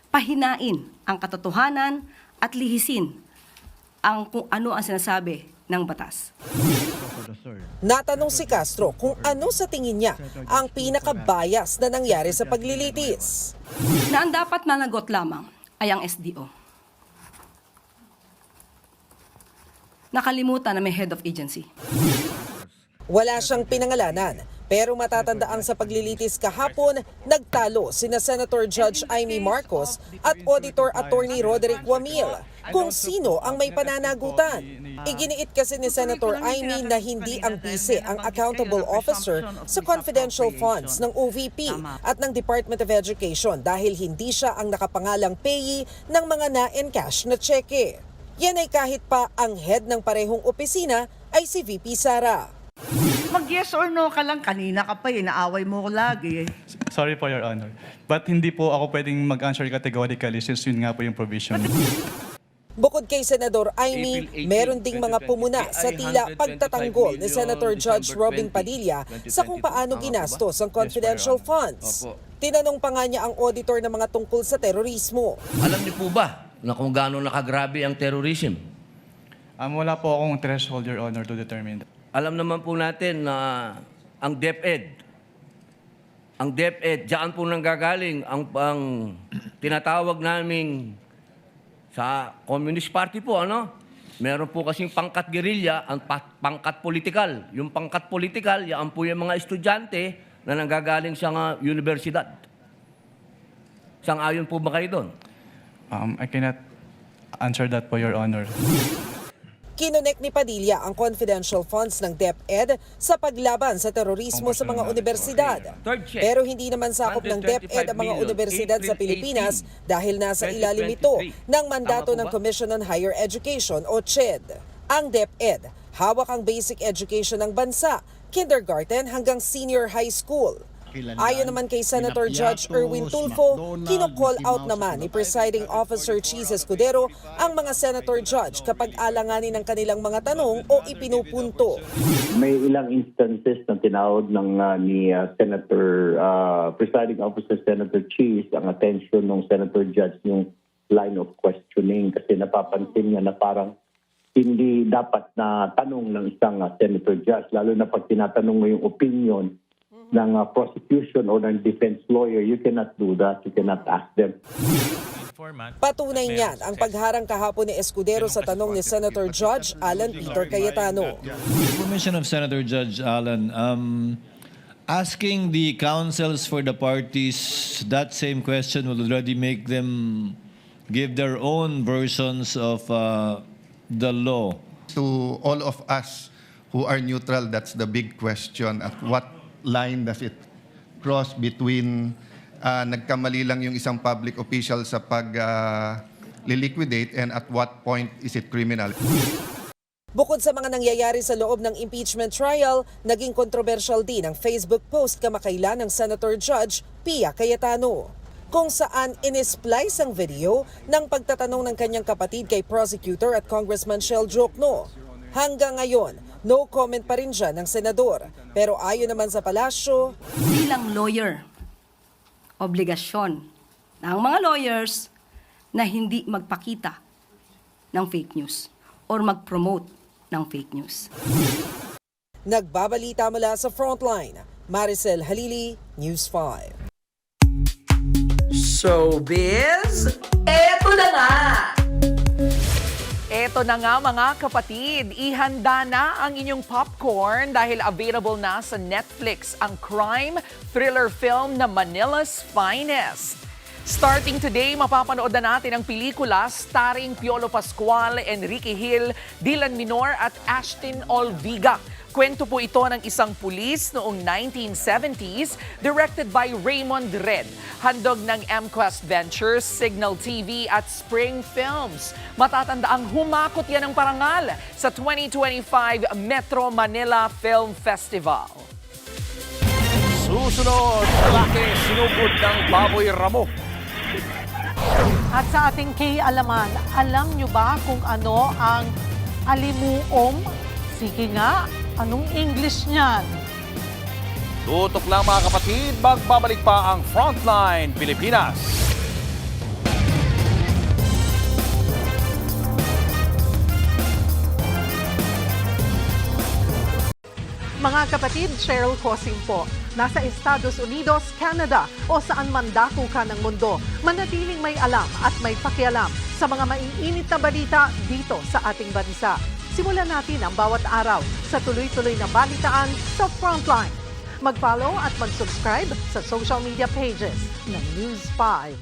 [SPEAKER 6] pahinain ang katotohanan at lihisin ang kung ano ang sinasabi ng batas.
[SPEAKER 12] Natanong si Castro kung ano sa tingin niya ang pinaka-bias na nangyari sa paglilitis.
[SPEAKER 6] Na ang dapat managot lamang ay ang SDO. Nakalimutan na may head of agency.
[SPEAKER 12] Wala siyang pinangalanan, pero matatandaang sa paglilitis kahapon, nagtalo sina Senator Judge Amy Marcos at Auditor Attorney Roderick Wamil kung sino ang may pananagutan. Iginiit kasi ni Senator Amy na hindi ang bise ang accountable officer sa confidential funds ng OVP at ng Department of Education dahil hindi siya ang nakapangalang payee ng mga na-encash na cheque. Yan ay kahit pa ang head ng parehong opisina ay si VP Sara.
[SPEAKER 13] Mag-yes or no ka lang. Kanina ka pa inaaway mo ko lagi.
[SPEAKER 15] Sorry po, Your Honor. But hindi po ako pwedeng mag-answer categorically since yun nga po yung provision.
[SPEAKER 12] Bukod kay Senador Amy, meron ding mga pumuna sa tila pagtatanggol ni Senator Judge Robin Padilla sa kung paano ginastos ang confidential funds. Tinanong pa nga niya ang auditor ng mga tungkol sa terorismo.
[SPEAKER 16] Alam niyo po ba na kung gaano nakagrabe ang terrorism?
[SPEAKER 15] Wala po akong threshold, Your Honor, to determine that.
[SPEAKER 16] Alam naman po natin na ang DepEd, diyan po nanggagaling ang tinatawag naming sa Communist Party po, ano? Meron po kasing pangkat gerilya, ang pangkat politikal. Yung pangkat politikal, yan po yung mga estudyante na nanggagaling sa universidad. Sang-ayon po ba kayo doon?
[SPEAKER 15] I cannot answer that po, Your Honor.
[SPEAKER 12] Kinonek ni Padilla ang confidential funds ng DepEd sa paglaban sa terorismo sa mga universidad. Pero hindi naman sakop ng DepEd ang mga universidad sa Pilipinas dahil nasa ilalim ito ng mandato ng Commission on Higher Education o CHED. Ang DepEd, hawak ang basic education ng bansa, kindergarten hanggang senior high school. Ayon naman kay Senator Judge Erwin Tulfo, kino-call out naman ni Presiding Officer Cheese Escudero ang mga Senator Judge kapag alanganin ng kanilang mga tanong o ipinupunto.
[SPEAKER 18] May ilang instances na tinawag ni Senator Presiding Officer Senator Cheese ang attention ng Senator Judge yung line of questioning kasi napapansin niya na parang hindi dapat na tanong ng isang Senator Judge, lalo na pag tinatanong mo yung opinion ng prosecution o ng defense lawyer, you cannot do that. You cannot ask them.
[SPEAKER 12] Patunay niyan ang pagharang kahapon ni Escudero sa tanong ni Senator Judge Alan Peter Cayetano.
[SPEAKER 21] Information of Senator Judge Alan, asking the counsels for the parties that same question will already make them give their own versions of the law.
[SPEAKER 22] To all of us who are neutral, that's the big question. At what line does it cross between nagkamali lang yung isang public official sa pag-liquidate and at what point is it criminal?
[SPEAKER 12] Bukod sa mga nangyayari sa loob ng impeachment trial, naging controversial din ang Facebook post kamakailan ng Senator Judge Pia Cayetano, kung saan inisplice ang video ng pagtatanong ng kanyang kapatid kay prosecutor at Congressman Shel Jokno. Hanggang ngayon, no comment pa rin dyan ng senador. Pero ayon naman sa palasyo,
[SPEAKER 6] bilang lawyer, obligasyon ng mga lawyers na hindi magpakita ng fake news or mag-promote ng fake news.
[SPEAKER 12] Nagbabalita mula sa Frontline, Maricel Halili, News 5.
[SPEAKER 28] Showbiz, eto na nga!
[SPEAKER 1] Eto na nga mga kapatid, ihanda na ang inyong popcorn dahil available na sa Netflix ang crime thriller film na Manila's Finest. Starting today, mapapanood na natin ang pelikula starring Piolo Pascual, Enrique Hill, Dylan Minor at Ashton Olviga. Kwento po ito ng isang pulis noong 1970s, directed by Raymond Red. Handog ng MQuest Ventures, Signal TV at Spring Films. Matatandaang humakot yan ng parangal sa 2025 Metro Manila Film Festival.
[SPEAKER 4] Susunod, lalaki sinugod ng baboy ramo.
[SPEAKER 3] At sa ating K-alaman, alam nyo ba kung ano ang alimuom? Sige nga, anong English niyan?
[SPEAKER 4] Tutok lang mga kapatid, magbabalik pa ang Frontline Pilipinas.
[SPEAKER 3] Mga kapatid, Cheryl Cosing po. Nasa Estados Unidos, Canada o saan man dako ka ng mundo, manatiling may alam at may pakialam sa mga maiinit na balita dito sa ating bansa. Simulan natin ang bawat araw sa tuloy-tuloy na balitaan sa Frontline. Mag-follow at mag-subscribe sa social media pages ng News 5.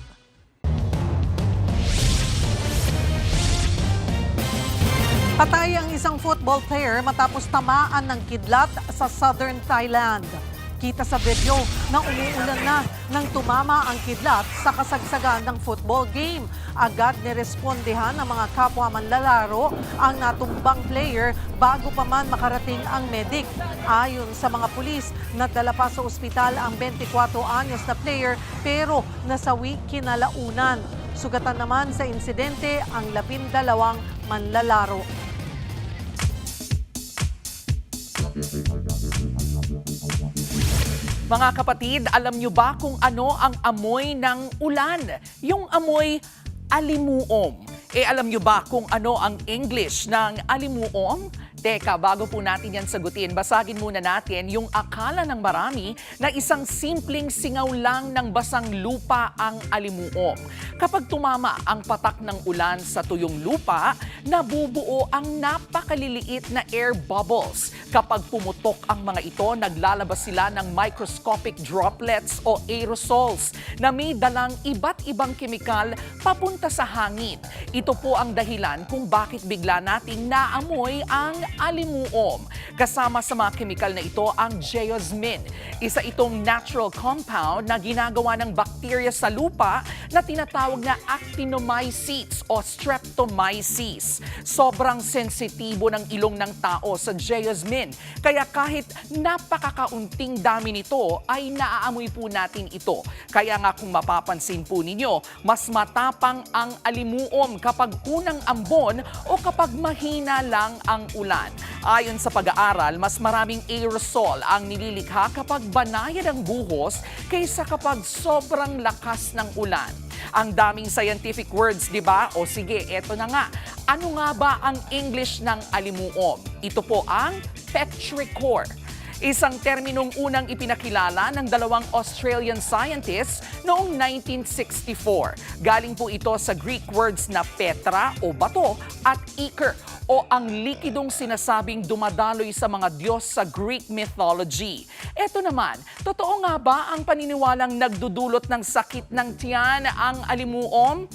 [SPEAKER 3] Patay ang isang football player matapos tamaan ng kidlat sa southern Thailand. Kita sa video na umuulan na nang tumama ang kidlat sa kasagsagan ng football game. Agad nirespondehan ng mga kapwa manlalaro ang natumbang player bago pa man makarating ang medic. Ayon sa mga pulis, nadala pa sa ospital ang 24 anyos na player pero nasawi kinalaunan. Sugatan naman sa insidente ang 12 manlalaro.
[SPEAKER 1] Mga kapatid, alam nyo ba kung ano ang amoy ng ulan? Yung amoy alimuom. Alam nyo ba kung ano ang English ng alimuom? Teka, bago po natin yan sagutin, basagin muna natin yung akala ng marami na isang simpleng singaw lang ng basang lupa ang alimuom. Kapag tumama ang patak ng ulan sa tuyong lupa, nabubuo ang napakaliliit na air bubbles. Kapag pumutok ang mga ito, naglalabas sila ng microscopic droplets o aerosols na may dalang iba't ibang kemikal papunta sa hangin. Ito po ang dahilan kung bakit bigla nating naamoy ang alimuom. Kasama sa mga kemikal na ito ang geosmin. Isa itong natural compound na ginagawa ng bakterya sa lupa na tinatawag na actinomycetes o streptomyces. Sobrang sensitibo ng ilong ng tao sa geosmin. Kaya kahit napakakaunting dami nito ay naaamoy po natin ito. Kaya nga kung mapapansin po ninyo, mas matapang ang alimuom kapag unang ambon o kapag mahina lang ang ulan. Ayon sa pag-aaral, mas maraming aerosol ang nililikha kapag banayad ang buhos kaysa kapag sobrang lakas ng ulan. Ang daming scientific words, di ba? O sige, eto na nga. Ano nga ba ang English ng alimuom? Ito po ang petrichor. Isang terminong unang ipinakilala ng dalawang Australian scientists noong 1964. Galing po ito sa Greek words na petra o bato at iker o ang likidong sinasabing dumadaloy sa mga Diyos sa Greek mythology. Eto naman, totoo nga ba ang paniniwalang nagdudulot ng sakit ng tiyan ang alimuom?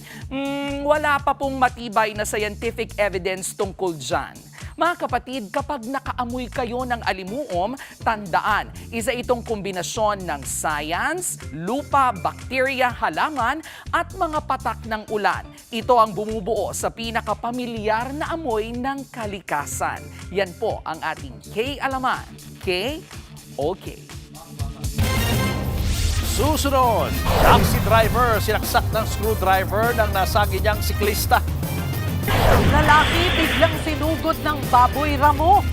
[SPEAKER 1] Wala pa pong matibay na scientific evidence tungkol dyan. Mga kapatid, kapag nakaamoy kayo ng alimuom, tandaan, isa itong kombinasyon ng science, lupa, bakterya, halaman, at mga patak ng ulan. Ito ang bumubuo sa pinakapamilyar na amoy ng kalikasan. Yan po ang ating K-alaman. K-OK.
[SPEAKER 4] Susunod, taxi driver sinaksak ng screwdriver ng nasagi niyang siklista.
[SPEAKER 3] Lalaki biglang sinugod ng baboy ramo.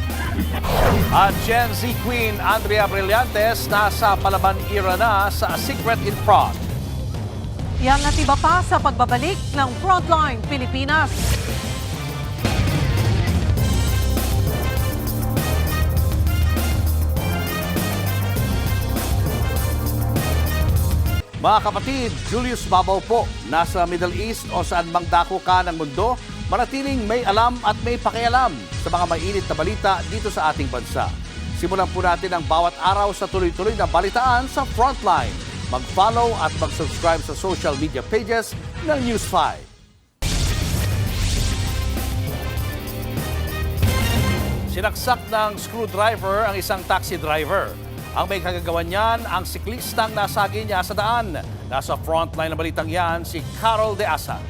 [SPEAKER 4] At Gen Z Queen Andrea Brillantes nasa palaban era na sa A Secret in Prague.
[SPEAKER 3] Yan at iba pa sa pagbabalik ng Frontline Pilipinas.
[SPEAKER 4] Mga kapatid, Julius Babaw po, nasa Middle East o saan mang dako ka ng mundo, manatiling may alam at may pakialam sa mga mainit na balita dito sa ating bansa. Simulan po natin ang bawat araw sa tuloy-tuloy na balitaan sa Frontline. Mag-follow at mag-subscribe sa social media pages ng News 5. Sinaksak ng screwdriver ang isang taxi driver. Ang may kagagawan niyan, ang siklistang nasagi niya sa daan. Nasa frontline ng balitang yan, si Carol De Asa.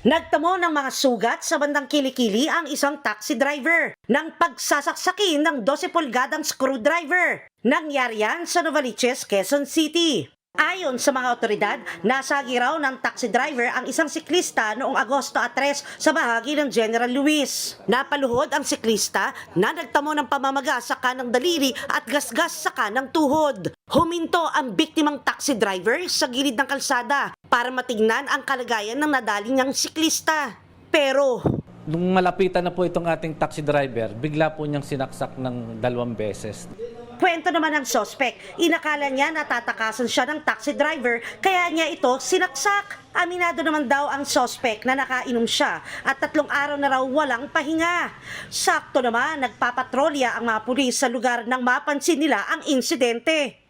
[SPEAKER 2] Nagtamo ng mga sugat sa bandang kilikili ang isang taxi driver nang pagsasaksakin ng 12 pulgadang screwdriver. Nangyari yan sa Novaliches, Quezon City. Ayon sa mga otoridad, nasagi raw ng taxi driver ang isang siklista noong Agosto 3 sa bahagi ng General Luis. Napaluhod ang siklista na nagtamo ng pamamaga sa kanang daliri at gasgas sa kanang tuhod. Huminto ang biktimang taxi driver sa gilid ng kalsada para matignan ang kalagayan ng nadali niyang siklista. Pero
[SPEAKER 17] nung malapitan na po itong ating taxi driver, bigla po niyang sinaksak ng 2 beses.
[SPEAKER 2] kwento naman ng sospek, inakala niya natatakasan siya ng taxi driver kaya niya ito sinaksak. Aminado naman daw ang sospek na nakainom siya at 3 araw na raw walang pahinga. Sakto naman nagpapatrolya ang mga pulis sa lugar nang mapansin nila ang insidente.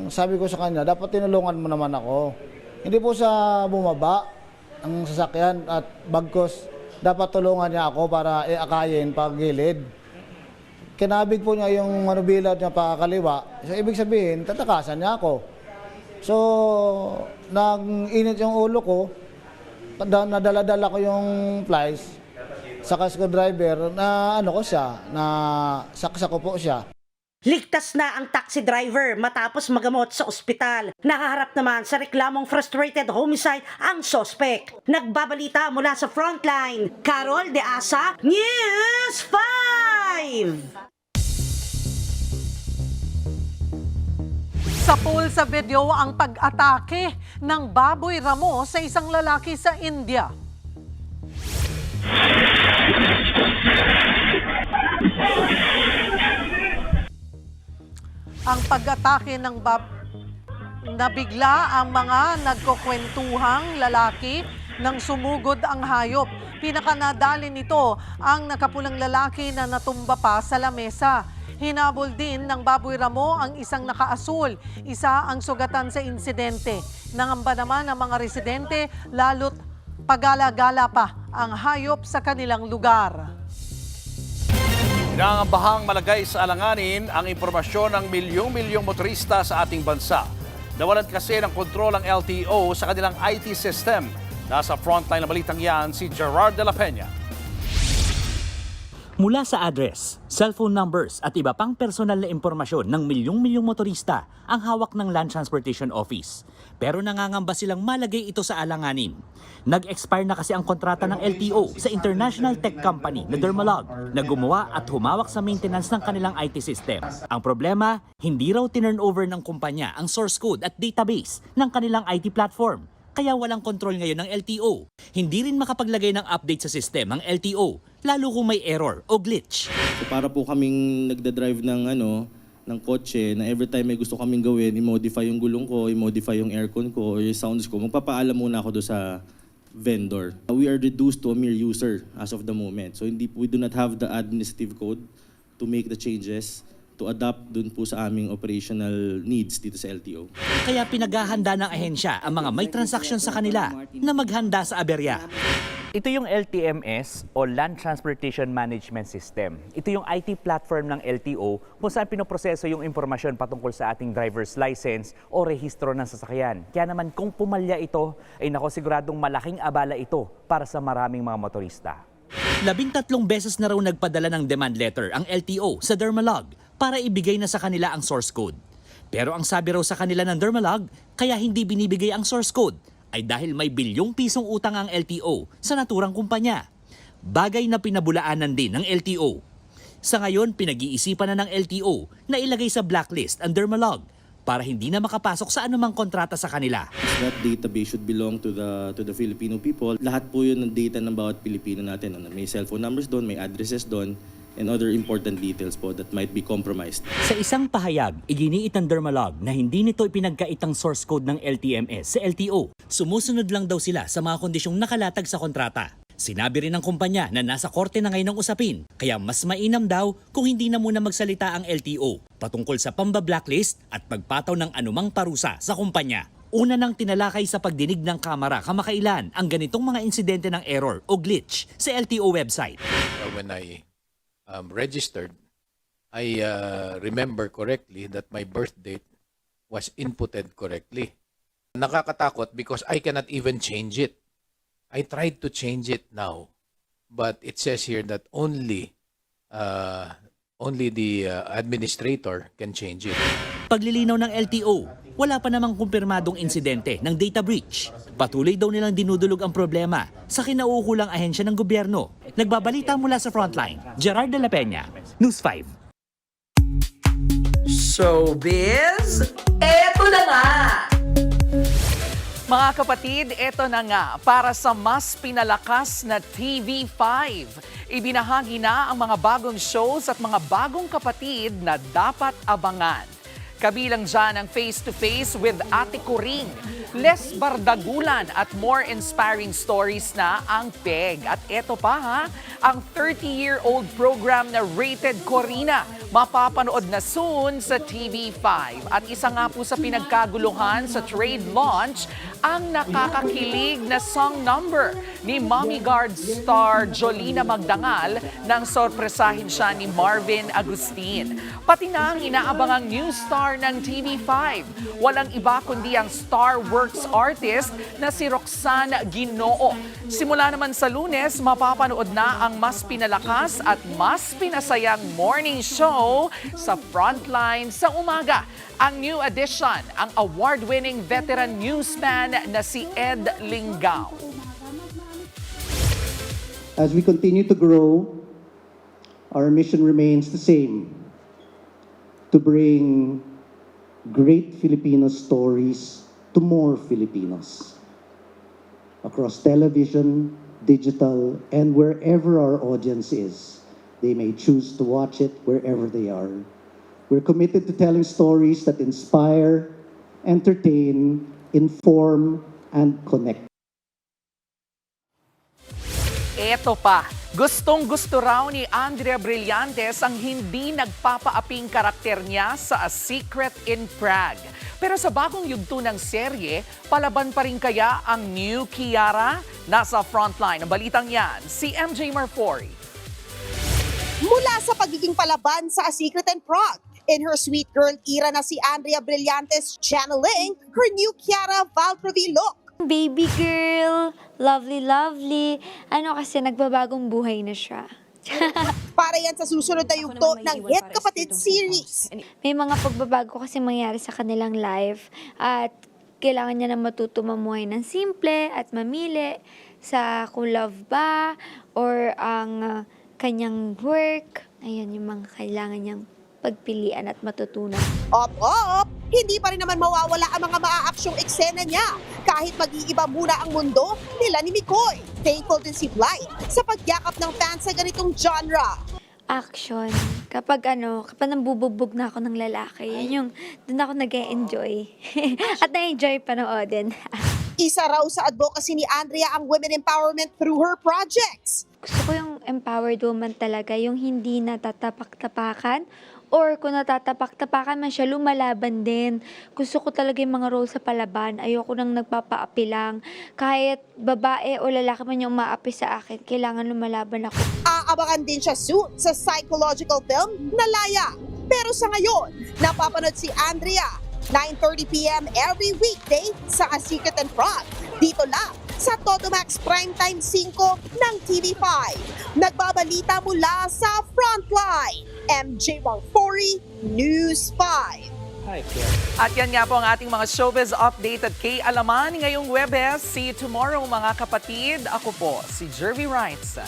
[SPEAKER 19] Sabi ko sa kanya, dapat tinulungan mo naman ako. Hindi po sa bumaba ang sasakyan at bagkos dapat tulungan niya ako para iakayin pagilid. Kinabig po niya yung manubilad niya pakakaliwa. So, ibig sabihin, tatakasan niya ako. So, nag-init yung ulo ko, nadala-dala ko yung flies, saka screwdriver, na ano ko siya, na saksa ko po siya.
[SPEAKER 2] Ligtas na ang taxi driver matapos magamot sa ospital. Nakaharap naman sa reklamong frustrated homicide ang sospek. Nagbabalita mula sa Frontline, Carol De Asa, News 5!
[SPEAKER 3] Sa pool sa video ang pag-atake ng baboy ramo sa isang lalaki sa India. Ang pag-atake ng nabigla ang mga nagkukwentuhang lalaki nang sumugod ang hayop. Pinakanadali nito ang nakapulang lalaki na natumba pa sa lamesa. Hinabol din ng baboy ramo ang isang nakaasul. Isa ang sugatan sa insidente. Nangamba naman ang mga residente lalo't pagala-gala pa ang hayop sa kanilang lugar.
[SPEAKER 4] Nangambahang malagay sa alanganin ang impormasyon ng milyong-milyong motorista sa ating bansa. Nawalan kasi ng kontrol ang LTO sa kanilang IT system. Nasa frontline na balitang yan si Gerard de la Peña.
[SPEAKER 23] Mula sa address, cellphone numbers at iba pang personal na impormasyon ng milyong-milyong motorista ang hawak ng Land Transportation Office. Pero nangangamba silang malagay ito sa alanganin. Nag-expire na kasi ang kontrata ng LTO sa international tech company na Dermalog na gumawa at humawak sa maintenance ng kanilang IT system. Ang problema, hindi raw tinurnover ng kumpanya ang source code at database ng kanilang IT platform. Kaya walang kontrol ngayon ng LTO. Hindi rin makapaglagay ng update sa system ng LTO, lalo kung may error o glitch.
[SPEAKER 24] So para po kaming nagda-drive ng kotse na every time may gusto kaming gawin, i-modify yung gulong ko, i-modify yung aircon ko, or yung sounds ko, magpapaalam muna ako doon sa vendor. We are reduced to a mere user as of the moment. So we do not have the administrative code to make the changes to adapt dun po sa aming operational needs dito sa LTO.
[SPEAKER 23] Kaya pinaghahanda ng ahensya ang mga may transaksyon sa kanila na maghanda sa aberya.
[SPEAKER 25] Ito yung LTMS o Land Transportation Management System. Ito yung IT platform ng LTO kung saan pinoproseso yung impormasyon patungkol sa ating driver's license o rehistro ng sasakyan. Kaya naman kung pumalya ito, ay siguradong malaking abala ito para sa maraming mga motorista.
[SPEAKER 23] 13 beses na raw nagpadala ng demand letter ang LTO sa Dermalog para ibigay na sa kanila ang source code. Pero ang sabi raw sa kanila ng Dermalog, kaya hindi binibigay ang source code ay dahil may bilyong pisong utang ang LTO sa naturang kumpanya. Bagay na pinabulaanan din ng LTO. Sa ngayon, pinag-iisipan na ng LTO na ilagay sa blacklist ang Dermalog para hindi na makapasok sa anumang kontrata sa kanila.
[SPEAKER 24] That database should belong to the Filipino people. Lahat po yun ng data ng bawat Pilipino natin. May cellphone numbers doon, may addresses doon. and other important details po that might be compromised.
[SPEAKER 23] Sa isang pahayag, iginiit ng Dermalog na hindi nito ipinagkaitang source code ng LTMS sa LTO. Sumusunod lang daw sila sa mga kondisyong nakalatag sa kontrata. Sinabi rin ng kumpanya na nasa korte na ngayon ang usapin, kaya mas mainam daw kung hindi na muna magsalita ang LTO patungkol sa pamba-blacklist at pagpataw ng anumang parusa sa kumpanya. Una nang tinalakay sa pagdinig ng Kamara kamakailan ang ganitong mga insidente ng error o glitch sa LTO website.
[SPEAKER 5] When I registered, I remember correctly that my birth date was inputted correctly. Nakakatakot because I cannot even change it. I tried to change it now, but it says here that only the administrator can change it.
[SPEAKER 23] Paglilinaw ng LTO, wala pa namang kumpirmadong insidente ng data breach. Patuloy daw nilang dinudulog ang problema sa kinauukulang ahensya ng gobyerno. Nagbabalita mula sa Frontline, Gerard de la Peña, News 5.
[SPEAKER 1] Showbiz, eto na nga! Mga kapatid, eto na nga para sa mas pinalakas na TV5. Ibinahagi na ang mga bagong shows at mga bagong kapatid na dapat abangan. Kabilang dyan ang Face to Face with Ate Coring, less bardagulan at more inspiring stories na ang PEG. At eto pa ha, ang 30-year-old program na Rated Corina, mapapanood na soon sa TV5. At isa nga po sa pinagkaguluhan sa trade launch, ang nakakakilig na song number ni Mommy Guard star Jolina Magdangal nang sorpresahin siya ni Marvin Agustin. Pati na ang inaabangang new star ng TV5. Walang iba kundi ang Star Works artist na si Roxanne Ginoo. Simula naman sa Lunes, mapapanood na ang mas pinalakas at mas pinasayang morning show sa Frontline sa umaga. Ang new addition, ang award-winning veteran newsman na si Ed Lingao.
[SPEAKER 7] As we continue to grow, our mission remains the same, to bring great Filipino stories to more Filipinos. Across television, digital, and wherever our audience is, they may choose to watch it wherever they are. We're committed to telling stories that inspire, entertain, inform, and connect.
[SPEAKER 1] Eto pa, gustong-gusto raw ni Andrea Brillantes ang hindi nagpapaaping karakter niya sa A Secret in Prague. Pero sa bagong yugto ng serye, palaban pa rin kaya ang new Kiara? Nasa Frontline ang balitang yan, si MJ Marfori.
[SPEAKER 8] Mula sa pagiging palaban sa A Secret in Prague, in her sweet girl era na si Andrea Brillantes channeling her new Kiara Valprovi look.
[SPEAKER 9] Baby girl, lovely, lovely. Ano kasi nagbabagong buhay na siya.
[SPEAKER 8] Para yan sa susunod na yugto ng Hit Kapatid series.
[SPEAKER 9] May mga pagbabago kasi mangyari sa kanilang life at kailangan niya na matuto mamuhay ng simple at mamili sa kung love ba or ang kanyang work. Ayan yung mga kailangan niyang pagpilian at matutunan.
[SPEAKER 8] Op! Hindi pa rin naman mawawala ang mga maaaksyong eksena niya kahit mag-iiba muna ang mundo nila ni Mikoy. Thankful din si Blythe sa pagyakap ng fans sa ganitong genre.
[SPEAKER 9] Action. Kapag nambubugbog na ako ng lalaki, yun yung doon ako nag-e-enjoy. At na-enjoy panoodin.
[SPEAKER 8] Isa raw sa advocacy ni Andrea ang women empowerment through her projects.
[SPEAKER 9] Gusto ko yung empowered woman talaga, yung hindi natatapak-tapakan or kung natatapak-tapakan man siya, lumalaban din. Gusto ko talaga yung mga role sa palaban. Ayoko nang nagpapaapi lang. Kahit babae o lalaki man yung umaapi sa akin, kailangan lumalaban ako.
[SPEAKER 8] Aabangan din siya soon sa psychological film na Laya. Pero sa ngayon, napapanood si Andrea 9:30 p.m. every weekday sa A Secret in Prague. Dito lang sa Todomax Primetime 5 ng TV5. Nagbabalita mula sa Frontline. MJ Marfori, News 5.
[SPEAKER 1] At yan nga po ang ating mga showbiz update at kay Alaman ngayong Webes. See you tomorrow mga kapatid. Ako po si Jervy Wrights.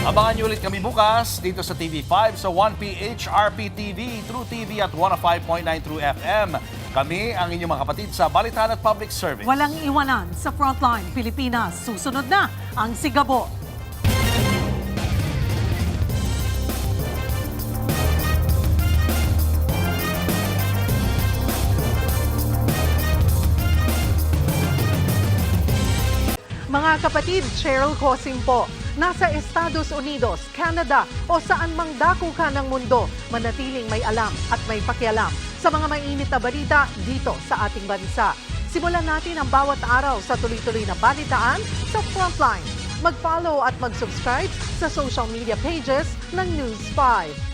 [SPEAKER 4] Abangan niyo ulit kami bukas dito sa TV5 sa 1PH RPTV, True TV at 105.9 True FM. Kami ang inyong mga kapatid sa Balitaan at Public Service.
[SPEAKER 3] Walang iwanan sa Frontline Pilipinas. Susunod na ang Sigabo. Mga kapatid, Cheryl Cosim po. Nasa Estados Unidos, Canada o saan mang dako ka ng mundo, manatiling may alam at may pakialam sa mga mainit na balita dito sa ating bansa. Simulan natin ang bawat araw sa tuloy-tuloy na balitaan sa Frontline. Mag-follow at mag-subscribe sa social media pages ng News 5.